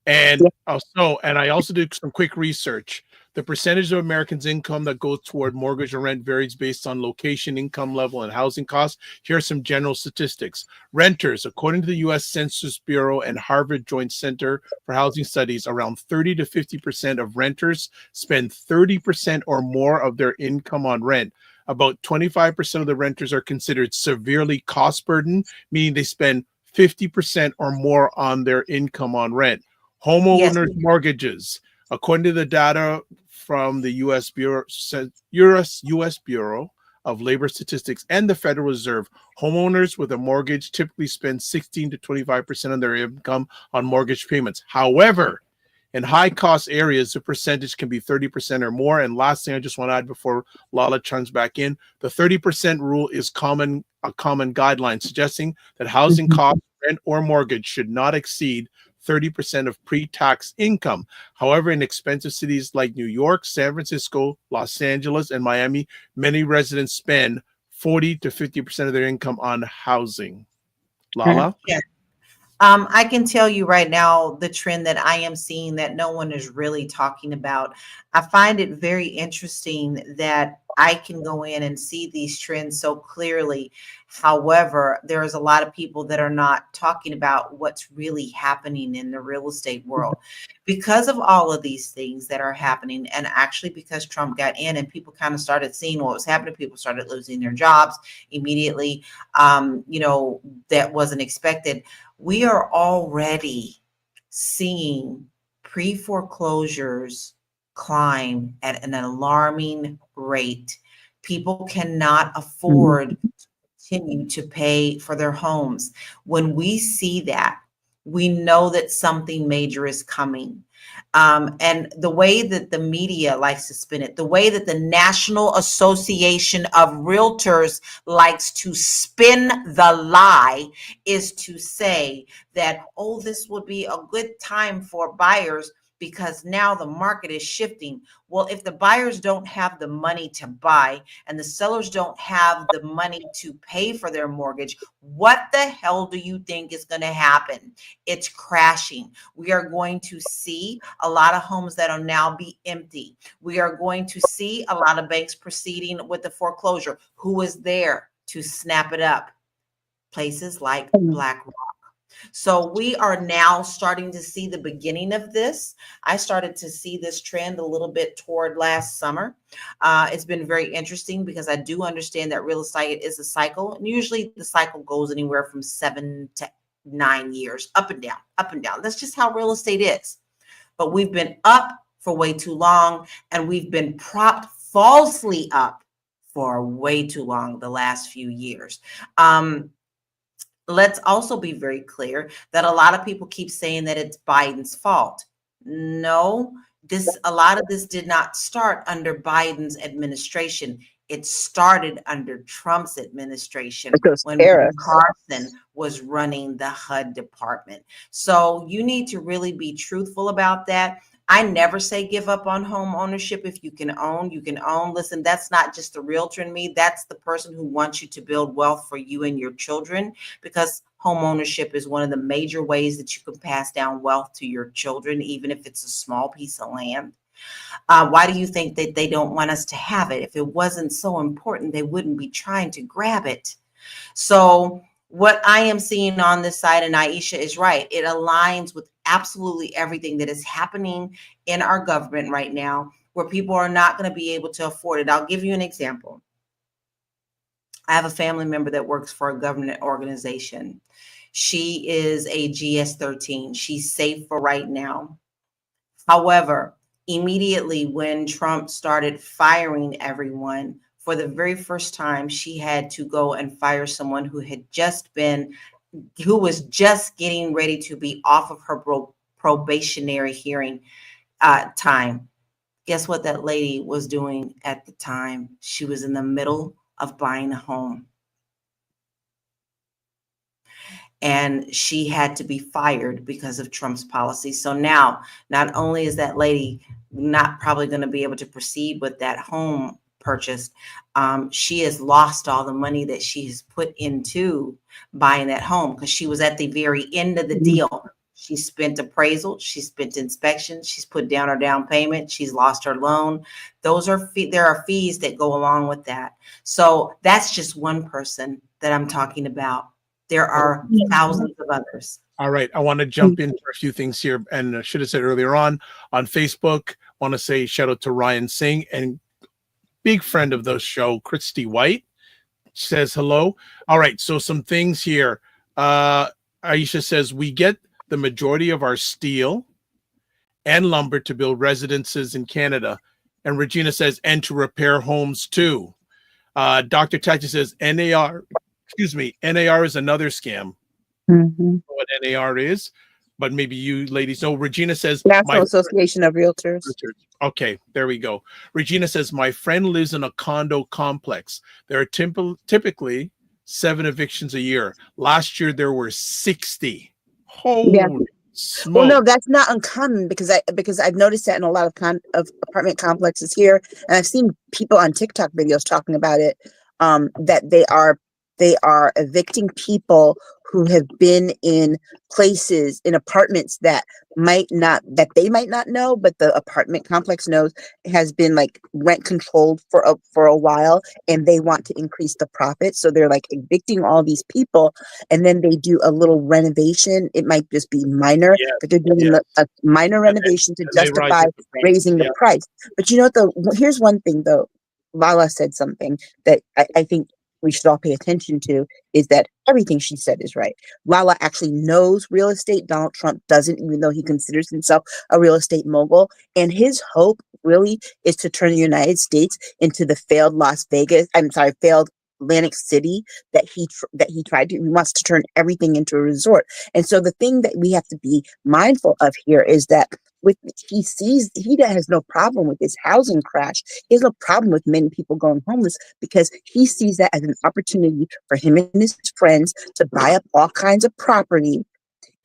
And I also did some quick research. The percentage of Americans' income that goes toward mortgage or rent varies based on location, income level, and housing costs. Here are some general statistics. Renters, according to the U.S. Census Bureau and Harvard Joint Center for Housing Studies, around 30 to 50% of renters spend 30% or more of their income on rent. About 25% of the renters are considered severely cost burdened, meaning they spend 50% or more on their income on rent. Homeowners' mortgages, according to the data from the U.S. Bureau of Labor Statistics and the Federal Reserve, homeowners with a mortgage typically spend 16 to 25% of their income on mortgage payments. However, in high-cost areas, the percentage can be 30% or more. And last thing I just want to add before LaLa chimes back in, the 30% rule is a common guideline suggesting that housing costs, rent, or mortgage should not exceed 30% of pre-tax income. However, in expensive cities like New York, San Francisco, Los Angeles, and Miami, many residents spend 40 to 50% of their income on housing. LaLa? Yeah. I can tell you right now, the trend that I am seeing that no one is really talking about. I find it very interesting that I can go in and see these trends so clearly. However, there's a lot of people that are not talking about what's really happening in the real estate world because of all of these things that are happening. And actually, because Trump got in and people kind of started seeing what was happening, people started losing their jobs immediately. That wasn't expected. We are already seeing pre-foreclosures climb at an alarming rate. People cannot afford to continue to pay for their homes. When we see that, we know that something major is coming. And the way that the media likes to spin it, the way that the National Association of Realtors likes to spin the lie is to say that, oh, this would be a good time for buyers. because now the market is shifting. Well, if the buyers don't have the money to buy and the sellers don't have the money to pay for their mortgage, what the hell do you think is going to happen? It's crashing. We are going to see a lot of homes that will now be empty. We are going to see a lot of banks proceeding with the foreclosure. Who is there to snap it up? Places like BlackRock. So we are now starting to see the beginning of this. I started to see this trend a little bit toward last summer. It's been very interesting because I do understand that real estate is a cycle. And usually the cycle goes anywhere from 7 to 9 years, up and down, up and down. That's just how real estate is. But we've been up for way too long, and we've been propped falsely up for way too long the last few years. Let's also be very clear that a lot of people keep saying that it's Biden's fault. No, a lot of this did not start under Biden's administration. It started under Trump's administration when Carson was running the HUD department. So you need to really be truthful about that. I never say give up on home ownership. If you can own, you can own. Listen, that's not just the realtor in me. That's the person who wants you to build wealth for you and your children, because home ownership is one of the major ways that you can pass down wealth to your children, even if it's a small piece of land. Why do you think that they don't want us to have it? If it wasn't so important, they wouldn't be trying to grab it. So what I am seeing on this side, and Aisha is right, it aligns with absolutely everything that is happening in our government right now, where people are not going to be able to afford it. I'll give you an example. I have a family member that works for a government organization. She is a GS-13. She's safe for right now. However, immediately when Trump started firing everyone, for the very first time, she had to go and fire someone who was just getting ready to be off of her probationary hearing time. Guess what that lady was doing at the time? She was in the middle of buying a home. And she had to be fired because of Trump's policy. So now, not only is that lady not probably going to be able to proceed with that home purchased, she has lost all the money that she has put into buying that home, because she was at the very end of the deal. She spent appraisal, she spent inspection, she's put down her down payment, she's lost her loan. There are fees that go along with that. So that's just one person that I'm talking about. There are thousands of others. All right. I want to jump in for a few things here, and I should have said earlier on Facebook. I want to say shout out to Ryan Singh, and big friend of the show, Christy White, says hello. All right. So some things here. Aisha says, we get the majority of our steel and lumber to build residences in Canada. And Regina says, and to repair homes too. Dr. Tachi says, NAR is another scam. Mm-hmm. What NAR is, but maybe you ladies know. Regina says, National Association of Realtors. Okay, there we go. Regina says, my friend lives in a condo complex. There are typically 7 evictions a year. Last year there were 60. Holy smoke. Well, no, that's not uncommon, because I've noticed that in a lot of apartment complexes here, and I've seen people on TikTok videos talking about it. That they are evicting people who have been in places, in apartments that they might not know, but the apartment complex knows has been like rent controlled for a while, and they want to increase the profit. So they're like evicting all these people, and then they do a little renovation. It might just be minor, but they're doing a minor renovation to justify raising the price. But you know, here's one thing though. Lala said something that I think we should all pay attention to, is that everything she said is right. Lala actually knows real estate. Donald Trump doesn't, even though he considers himself a real estate mogul. And his hope really is to turn the United States into the failed failed Atlantic City that he tried to. He wants to turn everything into a resort. And so the thing that we have to be mindful of here is that he has no problem with this housing crash. He has no problem with many people going homeless, because he sees that as an opportunity for him and his friends to buy up all kinds of property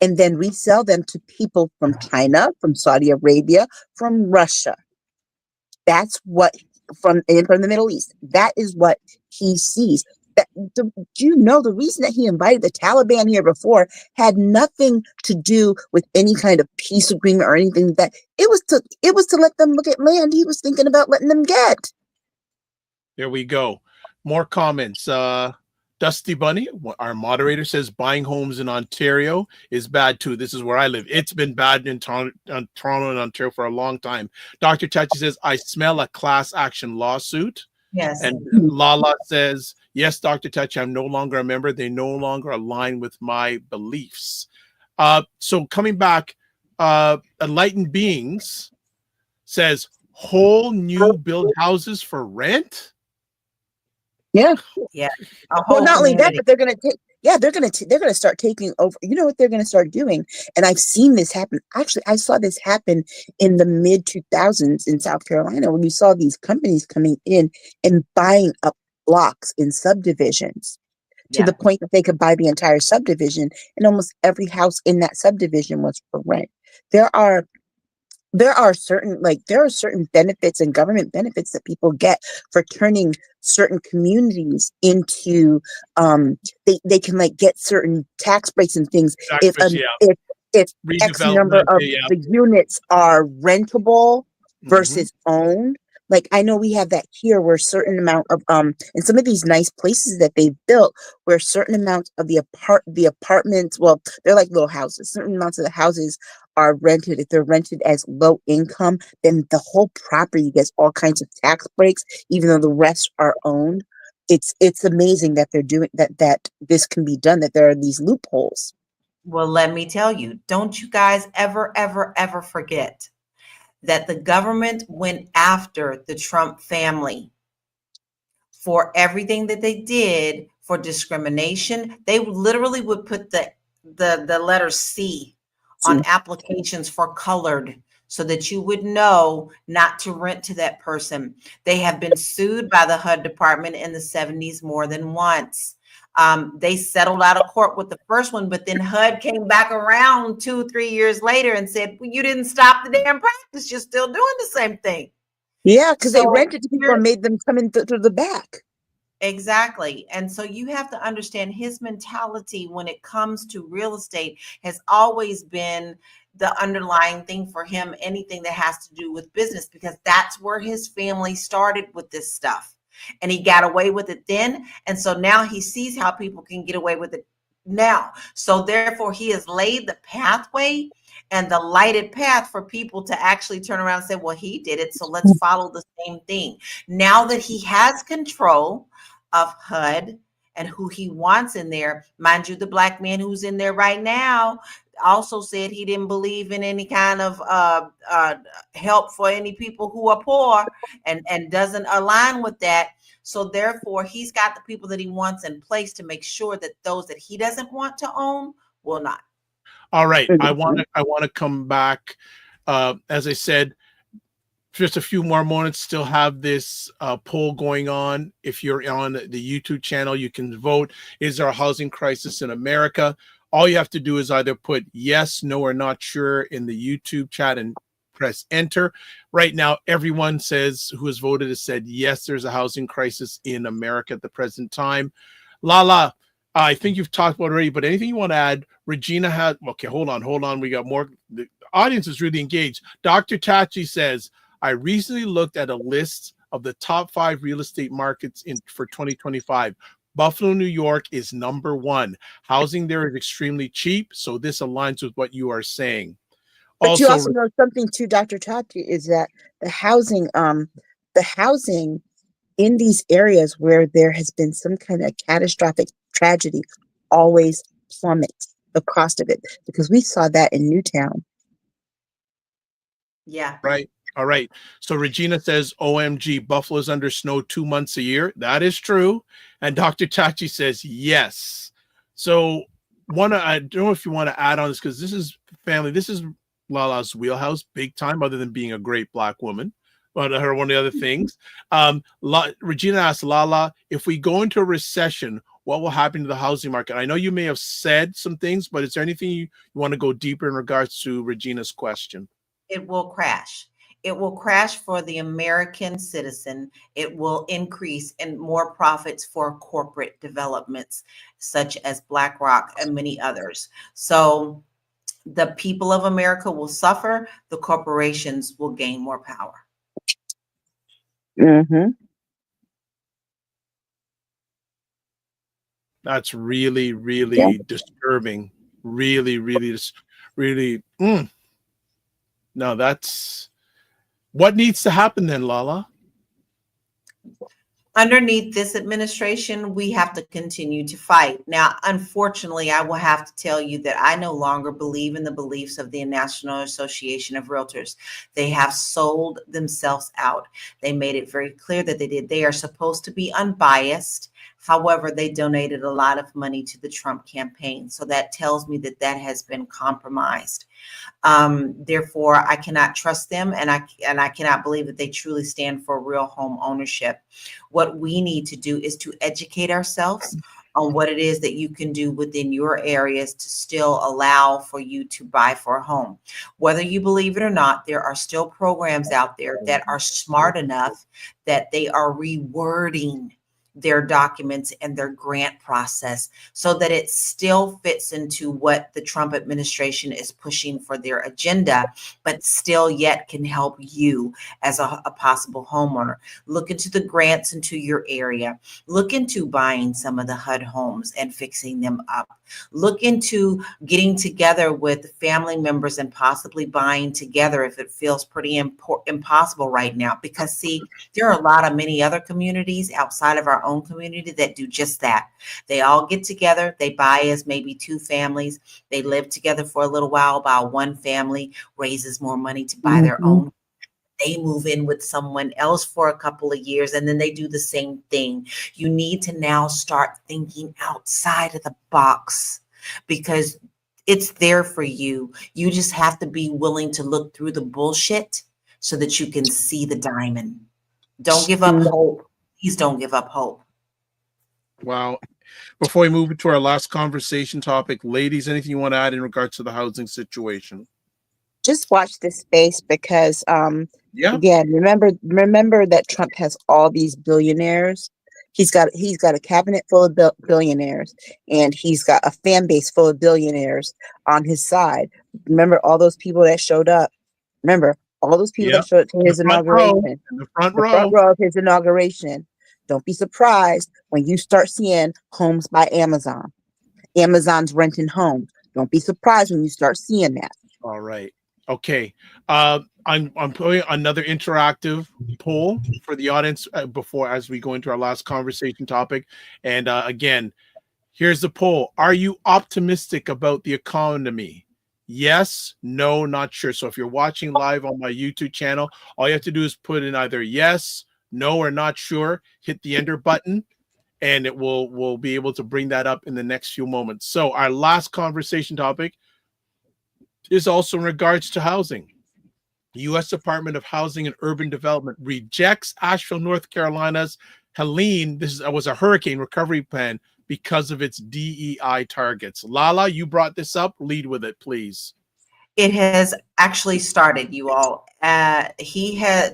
and then resell them to people from China, from Saudi Arabia, from Russia. That's what from the Middle East. That is what he sees. Do you know the reason that he invited the Taliban here before had nothing to do with any kind of peace agreement or anything? That it was to let them look at land he was thinking about letting them get. There we go. More comments. Dusty Bunny, our moderator, says buying homes in Ontario is bad too. This is where I live. It's been bad in Toronto and Ontario for a long time. Dr. Tachi says, I smell a class action lawsuit. Yes. And LaLa says, yes, Dr. Tachi, I'm no longer a member. They no longer align with my beliefs. So coming back, Enlightened Beings says, whole new build houses for rent? Yeah. Yeah. Well, not only that, but they're going to take. Yeah, they're going to start taking over. You know what they're going to start doing? And I've seen this happen. Actually, I saw this happen in the mid 2000s in South Carolina when you saw these companies coming in and buying up blocks in subdivisions to the point that they could buy the entire subdivision, and almost every house in that subdivision was for rent. There are certain benefits and government benefits that people get for turning certain communities into they can like get certain tax breaks and things if X number of the units are rentable versus owned. Like I know we have that here where a certain amount of in some of these nice places that they've built where a certain amount of the apartments, well, they're like little houses, certain amounts of the houses are rented. If they're rented as low income, then the whole property gets all kinds of tax breaks, even though the rest are owned. It's amazing that they're doing that this can be done, that there are these loopholes. Well, let me tell you, don't you guys ever, ever, ever forget that the government went after the Trump family for everything that they did for discrimination. They literally would put the letter C on applications for colored so that you would know not to rent to that person. They have been sued by the HUD department in the 70s more than once. They settled out of court with the first one, but then HUD came back around 2-3 years later and said, well, you didn't stop the damn practice. You're still doing the same thing. Yeah, because they rented to people and made them come in through the back. Exactly. And so you have to understand his mentality when it comes to real estate has always been the underlying thing for him, anything that has to do with business, because that's where his family started with this stuff. And he got away with it then. And so now he sees how people can get away with it now. So therefore, he has laid the pathway and the lighted path for people to actually turn around and say, well, he did it, so let's follow the same thing. Now that he has control of HUD and who he wants in there, mind you, the black man who's in there right now also said he didn't believe in any kind of help for any people who are poor and doesn't align with that. So therefore, he's got the people that he wants in place to make sure that those that he doesn't want to own will not. All right. I want to come back. As I said, just a few more moments, still have this poll going on. If you're on the YouTube channel, you can vote. Is there a housing crisis in America? All you have to do is either put yes, no, or not sure in the YouTube chat and press enter. Right now, everyone who has voted has said yes, there's a housing crisis in America at the present time. LaLa, I think you've talked about it already, but anything you want to add? Regina had, okay, hold on. We got more. The audience is really engaged. Dr. Tachi says, I recently looked at a list of the top 5 real estate markets for 2025. Buffalo, New York is number 1. Housing there is extremely cheap, so this aligns with what you are saying. But you also know something too, Dr. Tachi, is that the housing in these areas where there has been some kind of catastrophic tragedy always plummets the cost of it, because we saw that in Newtown. Yeah. Right. All right. So Regina says, OMG, Buffalo's under snow 2 months a year. That is true. And Dr. Tachi says, yes. So I don't know if you want to add on this, because this is family. This is LaLa's wheelhouse big time, other than being a great black woman. But one of the other things. Regina asked LaLa, if we go into a recession, what will happen to the housing market? I know you may have said some things, but is there anything you want to go deeper in regards to Regina's question? It will crash. It will crash for the American citizen. It will increase in more profits for corporate developments such as BlackRock and many others. So the people of America will suffer. The corporations will gain more power. Mm-hmm. That's really, really disturbing. Really, really, really. No, that's what needs to happen then, LaLa. Underneath this administration, we have to continue to fight. Now, unfortunately, I will have to tell you that I no longer believe in the beliefs of the National Association of Realtors. They have sold themselves out. They made it very clear that they are supposed to be unbiased. However, they donated a lot of money to the Trump campaign. So that tells me that that has been compromised. Therefore, I cannot trust them, and I cannot believe that they truly stand for real home ownership. What we need to do is to educate ourselves on what it is that you can do within your areas to still allow for you to buy for a home. Whether you believe it or not, there are still programs out there that are smart enough that they are rewording their documents and their grant process so that it still fits into what the Trump administration is pushing for their agenda, but still yet can help you as a possible homeowner. Look into the grants into your area. Look into buying some of the HUD homes and fixing them up. Look into getting together with family members and possibly buying together if it feels pretty impossible right now. Because see, there are a lot of many other communities outside of our own community that do just that. They all get together, they buy as maybe two families, they live together for a little while while one family raises more money to buy their own. They move in with someone else for a couple of years, and then they do the same thing. You need to now start thinking outside of the box because it's there for you. You just have to be willing to look through the bullshit so that you can see the diamond. Don't give up hope. Please don't give up hope. Wow. Before we move to our last conversation topic, ladies, anything you want to add in regards to the housing situation? Just watch this space because Yeah. again, remember that Trump has all these billionaires. He's got a cabinet full of billionaires, and he's got a fan base full of billionaires on his side. Remember all those people that showed up. Remember all those people that showed up to his inauguration. In the front row of his inauguration. Don't be surprised when you start seeing homes by Amazon. Amazon's renting homes. Don't be surprised when you start seeing that. All right. Okay. I'm putting another interactive poll for the audience as we go into our last conversation topic. And again, here's the poll. Are you optimistic about the economy? Yes, no, not sure. So if you're watching live on my YouTube channel, all you have to do is put in either yes, no, or not sure. Hit the enter button, and it will be able to bring that up in the next few moments. So our last conversation topic is also in regards to housing. The U.S. Department of Housing and Urban Development rejects Asheville, North Carolina's Helene. This was a hurricane recovery plan because of its DEI targets. LaLa, you brought this up. Lead with it, please. It has actually started, you all.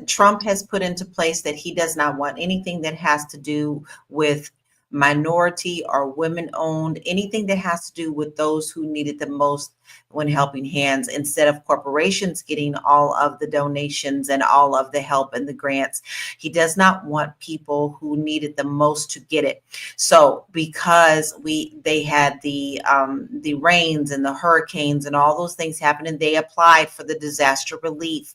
Trump has put into place that he does not want anything that has to do with minority or women owned, anything that has to do with those who need it the most when helping hands, instead of corporations getting all of the donations and all of the help and the grants. He does not want people who need it the most to get it. So because they had the rains and the hurricanes and all those things happening, they applied for the disaster relief.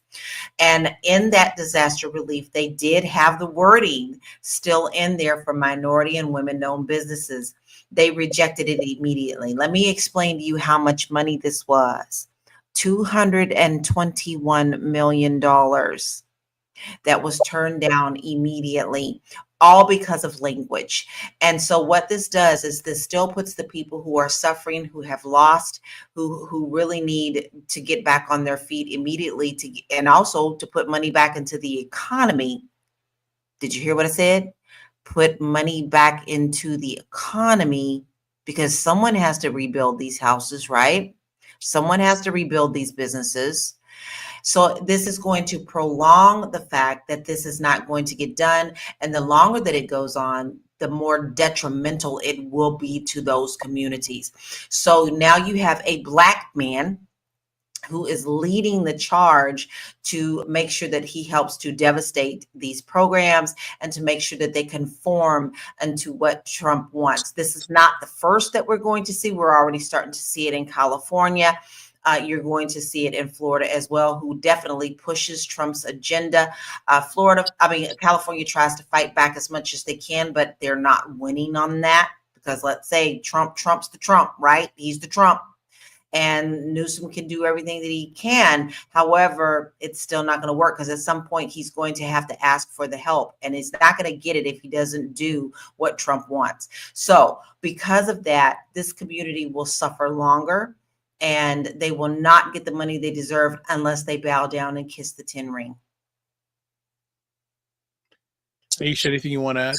And in that disaster relief, they did have the wording still in there for minority and women-owned businesses. They rejected it immediately. Let me explain to you how much money this was. $221 million that was turned down immediately, all because of language. And so what this does is this still puts the people who are suffering, who have lost, who really need to get back on their feet immediately, and also to put money back into the economy. Did you hear what I said? put money back into the economy, because someone has to rebuild these houses, right? Someone has to rebuild these businesses. So this is going to prolong the fact that this is not going to get done. And the longer that it goes on, the more detrimental it will be to those communities. So now you have a Black man who is leading the charge to make sure that he helps to devastate these programs and to make sure that they conform unto what Trump wants. This is not the first that we're going to see. We're already starting to see it in California. You're going to see it in Florida as well, who definitely pushes Trump's agenda. California tries to fight back as much as they can, but they're not winning on that, because let's say Trump's the Trump, right? He's the Trump. And Newsom can do everything that he can. However, it's still not going to work, because at some point he's going to have to ask for the help, and he's not going to get it if he doesn't do what Trump wants. So because of that, this community will suffer longer, and they will not get the money they deserve unless they bow down and kiss the 10 ring. Aisha, anything you want to add?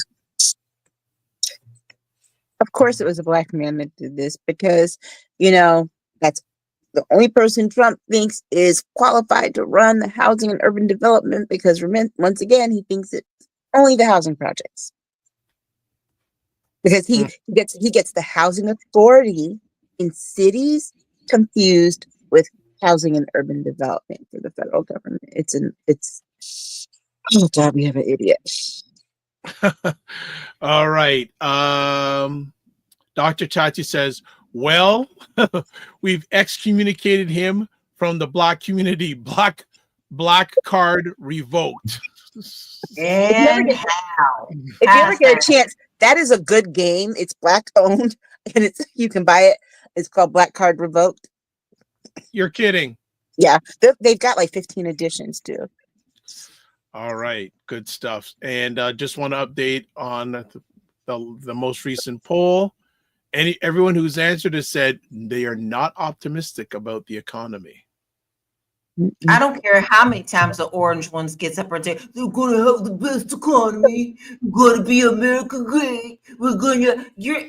Of course, it was a Black man that did this, because, that's the only person Trump thinks is qualified to run the housing and urban development, because once again, he thinks it's only the housing projects. Because he gets the housing authority in cities confused with housing and urban development for the federal government. Oh God, we have an idiot. All right. Dr. Tati says, well, we've excommunicated him from the Black community. Black card revoked. And if you ever get a chance, that is a good game. It's Black owned, and you can buy it. It's called Black Card Revoked. You're kidding. Yeah, they've got like 15 editions too. All right, good stuff. And just want to update on the most recent poll. Everyone who's answered has said they are not optimistic about the economy. I don't care how many times the orange ones gets up and say, they're going to have the best economy. We're going to be America great.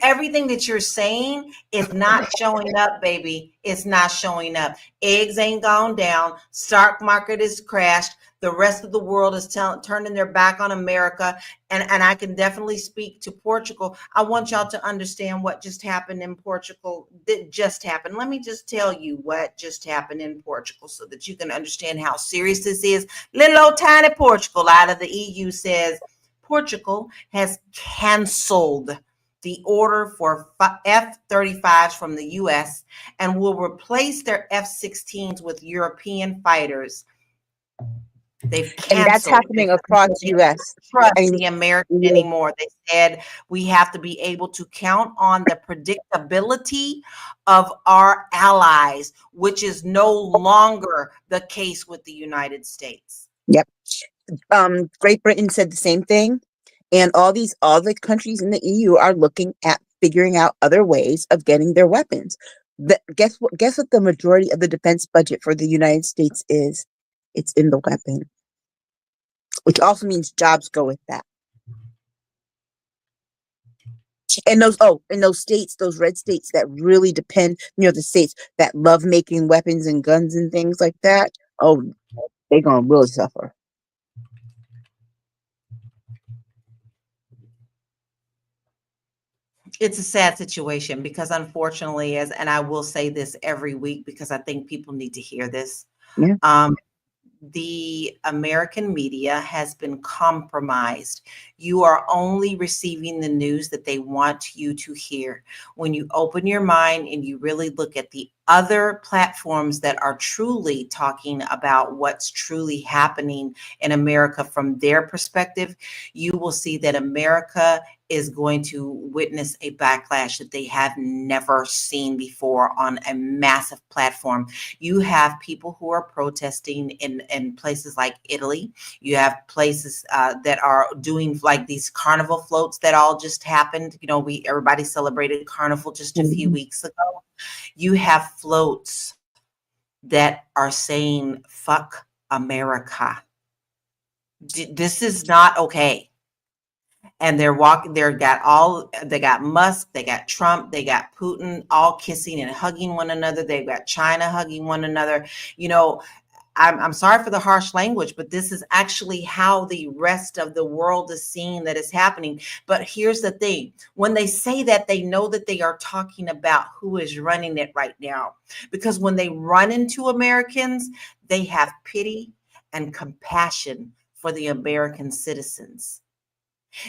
Everything that you're saying is not showing up, baby. It's not showing up. Eggs ain't gone down. Stock market is crashed. The rest of the world is turning their back on America. And I can definitely speak to Portugal. I want y'all to understand what just happened in Portugal. That just happened. Let me just tell you what just happened in Portugal so that you can understand how serious this is. Little old tiny Portugal out of the EU says Portugal has canceled the order for F-35s from the U.S. and will replace their F-16s with European fighters. They've canceled. And that's happening across the U.S. Trust the American anymore. They said we have to be able to count on the predictability of our allies, which is no longer the case with the United States. Yep. Great Britain said the same thing. And all the countries in the EU are looking at figuring out other ways of getting their weapons. Guess what the majority of the defense budget for the United States is? It's in the weapon, which also means jobs go with that. And those states, those red states that really depend, the states that love making weapons and guns and things like that, they're going to really suffer. It's a sad situation because unfortunately, and I will say this every week because I think people need to hear this. Yeah. The American media has been compromised. You are only receiving the news that they want you to hear. When you open your mind and you really look at the other platforms that are truly talking about what's truly happening in America from their perspective, you will see that America is going to witness a backlash that they have never seen before on a massive platform. You have people who are protesting in places like Italy. You have places that are doing like these carnival floats that all just happened. Everybody celebrated Carnival just a few weeks ago. You have floats that are saying, fuck America. This is not okay. and they got Musk, they got Trump, they got Putin, all kissing and hugging one another. They've got China hugging one another. You know, I'm sorry for the harsh language, but this is actually how the rest of the world is seeing that is happening. But here's the thing. When they say that, they know that they are talking about who is running it right now. Because when they run into Americans, they have pity and compassion for the American citizens.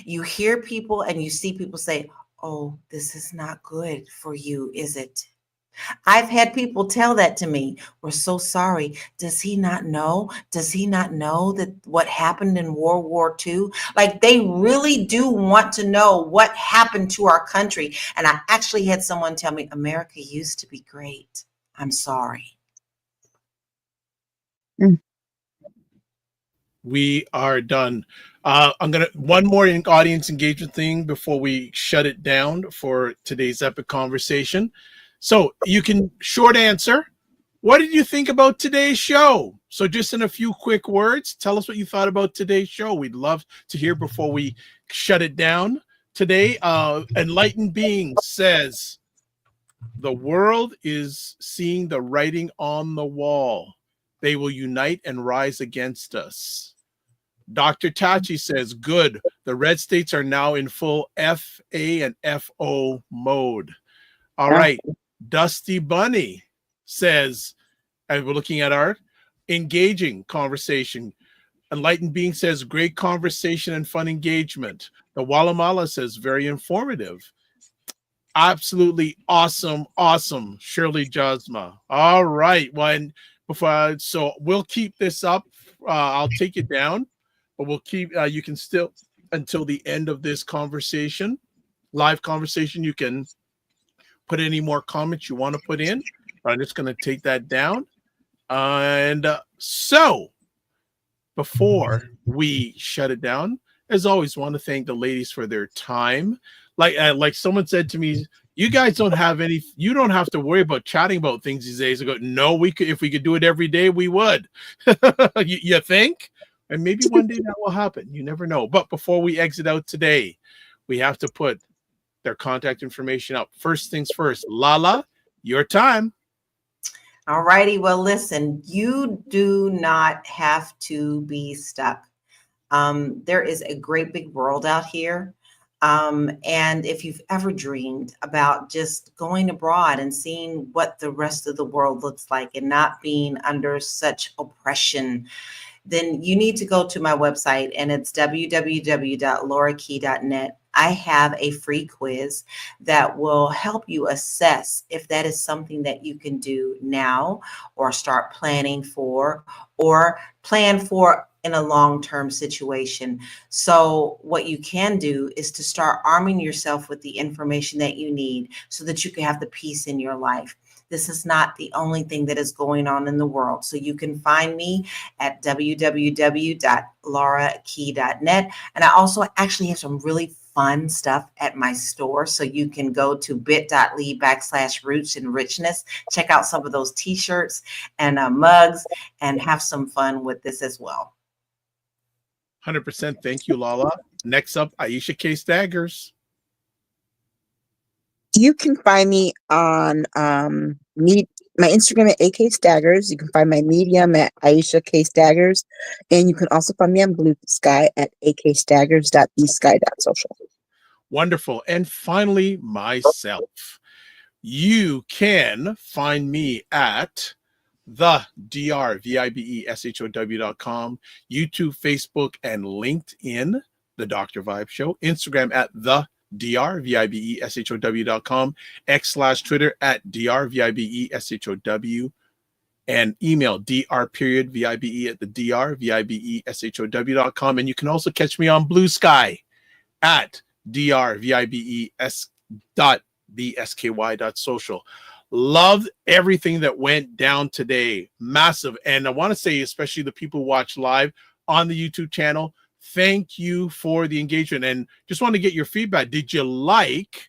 You hear people and you see people say, oh, this is not good for you, is it? I've had people tell that to me. We're so sorry. Does he not know? Does he not know that what happened in World War II? Like, they really do want to know what happened to our country. And I actually had someone tell me, America used to be great. I'm sorry. We are done. I'm gonna one more audience engagement thing before we shut it down for today's epic conversation. So you can short answer. What did you think about today's show? So just in a few quick words, tell us what you thought about today's show. We'd love to hear before we shut it down today. Enlightened Being says, the world is seeing the writing on the wall. They will unite and rise against us. Dr. Tachi says, good. The red states are now in full FA and FO mode. All right. Dusty Bunny says, and we're looking at our engaging conversation. Enlightened Being says, great conversation and fun engagement. The Walamala says, very informative. Absolutely awesome. Awesome. Shirley Jasma. All right. Well, so we'll keep this up. I'll take it down, but we'll keep, you can still, until the end of this conversation, live conversation, you can put any more comments you want to put in. I'm just going to take that down. So before we shut it down, as always, want to thank the ladies for their time. Like someone said to me, you guys don't have you don't have to worry about chatting about things these days. I go, no, we could, if we could do it every day, we would. you think? And maybe one day that will happen. You never know. But before we exit out today, we have to put their contact information up. First things first, Lala, your time. All righty. Well, listen, you do not have to be stuck. There is a great big world out here. And if you've ever dreamed about just going abroad and seeing what the rest of the world looks like and not being under such oppression, then you need to go to my website, and it's www.laurakey.net. I have a free quiz that will help you assess if that is something that you can do now or start planning for or plan for in a long-term situation. So what you can do is to start arming yourself with the information that you need so that you can have the peace in your life. This is not the only thing that is going on in the world. So you can find me at www.laurakey.net. And I also actually have some really fun stuff at my store. So you can go to bit.ly/roots and richness, check out some of those t-shirts and mugs and have some fun with this as well. 100%. Thank you, Lala. Next up, Aisha K. Staggers. You can find me on my Instagram at AK Staggers. You can find my Medium at Aisha K. Staggers. And you can also find me on Blue Sky at akstaggers.bsky.social. Wonderful. And finally, myself. You can find me at the drvibeshow.com, YouTube, Facebook, and LinkedIn, The Dr. Vibe Show, Instagram at the drvibeshow.com, x/Twitter at drvibeshow, and email dr.vibe at the drvibeshow.com. And you can also catch me on Blue Sky at drvibes.bsky.social. Loved everything that went down today. Massive. And I want to say, especially the people who watch live on the YouTube channel, thank you for the engagement. And just want to get your feedback. Did you like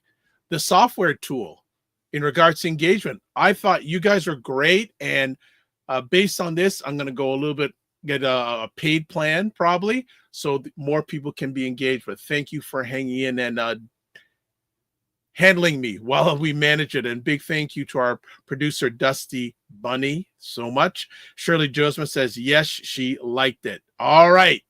the software tool in regards to engagement? I thought you guys were great. And based on this, I'm going to go a little bit get a paid plan probably, so more people can be engaged with. Thank you for hanging in and handling me while we manage it. And big thank you to our producer, Dusty Bunny, so much. Shirley Josma says, yes, she liked it. All right.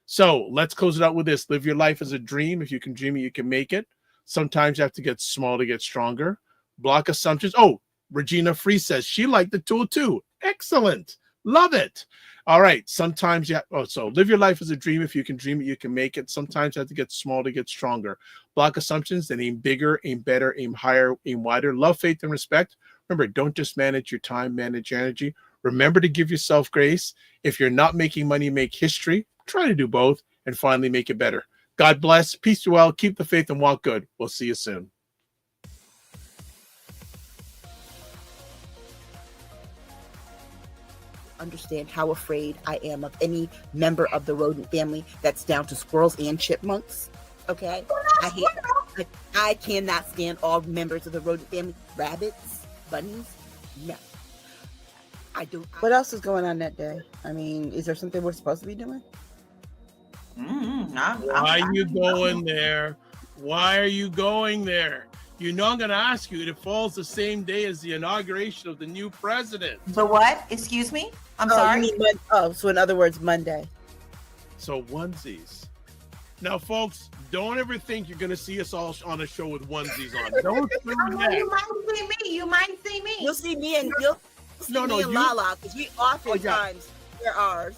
So let's close it out with this. Live your life as a dream. If you can dream it, you can make it. Sometimes you have to get small to get stronger. Block assumptions. Oh, Regina Free says she liked the tool too. Excellent. Love it. All right. Sometimes so live your life as a dream. If you can dream it, you can make it. Sometimes you have to get small to get stronger. Block assumptions, then aim bigger, aim better, aim higher, aim wider. Love, faith, and respect. Remember, don't just manage your time, manage your energy. Remember to give yourself grace. If you're not making money, make history. Try to do both and finally make it better. God bless. Peace to well. Keep the faith and walk good. We'll see you soon. Understand how afraid I am of any member of the rodent family that's down to squirrels and chipmunks. Okay? I cannot stand all members of the rodent family. Rabbits, bunnies, no. I don't. What else is going on that day? I mean, is there something we're supposed to be doing? Why are you going there? Why are you going there? You know I'm going to ask you. It falls the same day as the inauguration of the new president. The what? Excuse me? I'm sorry. So in other words, Monday. So onesies. Now, folks, don't ever think you're going to see us all on a show with onesies on. Don't do that. You might see me. You might see me. You'll see me and Lala because we oftentimes wear ours.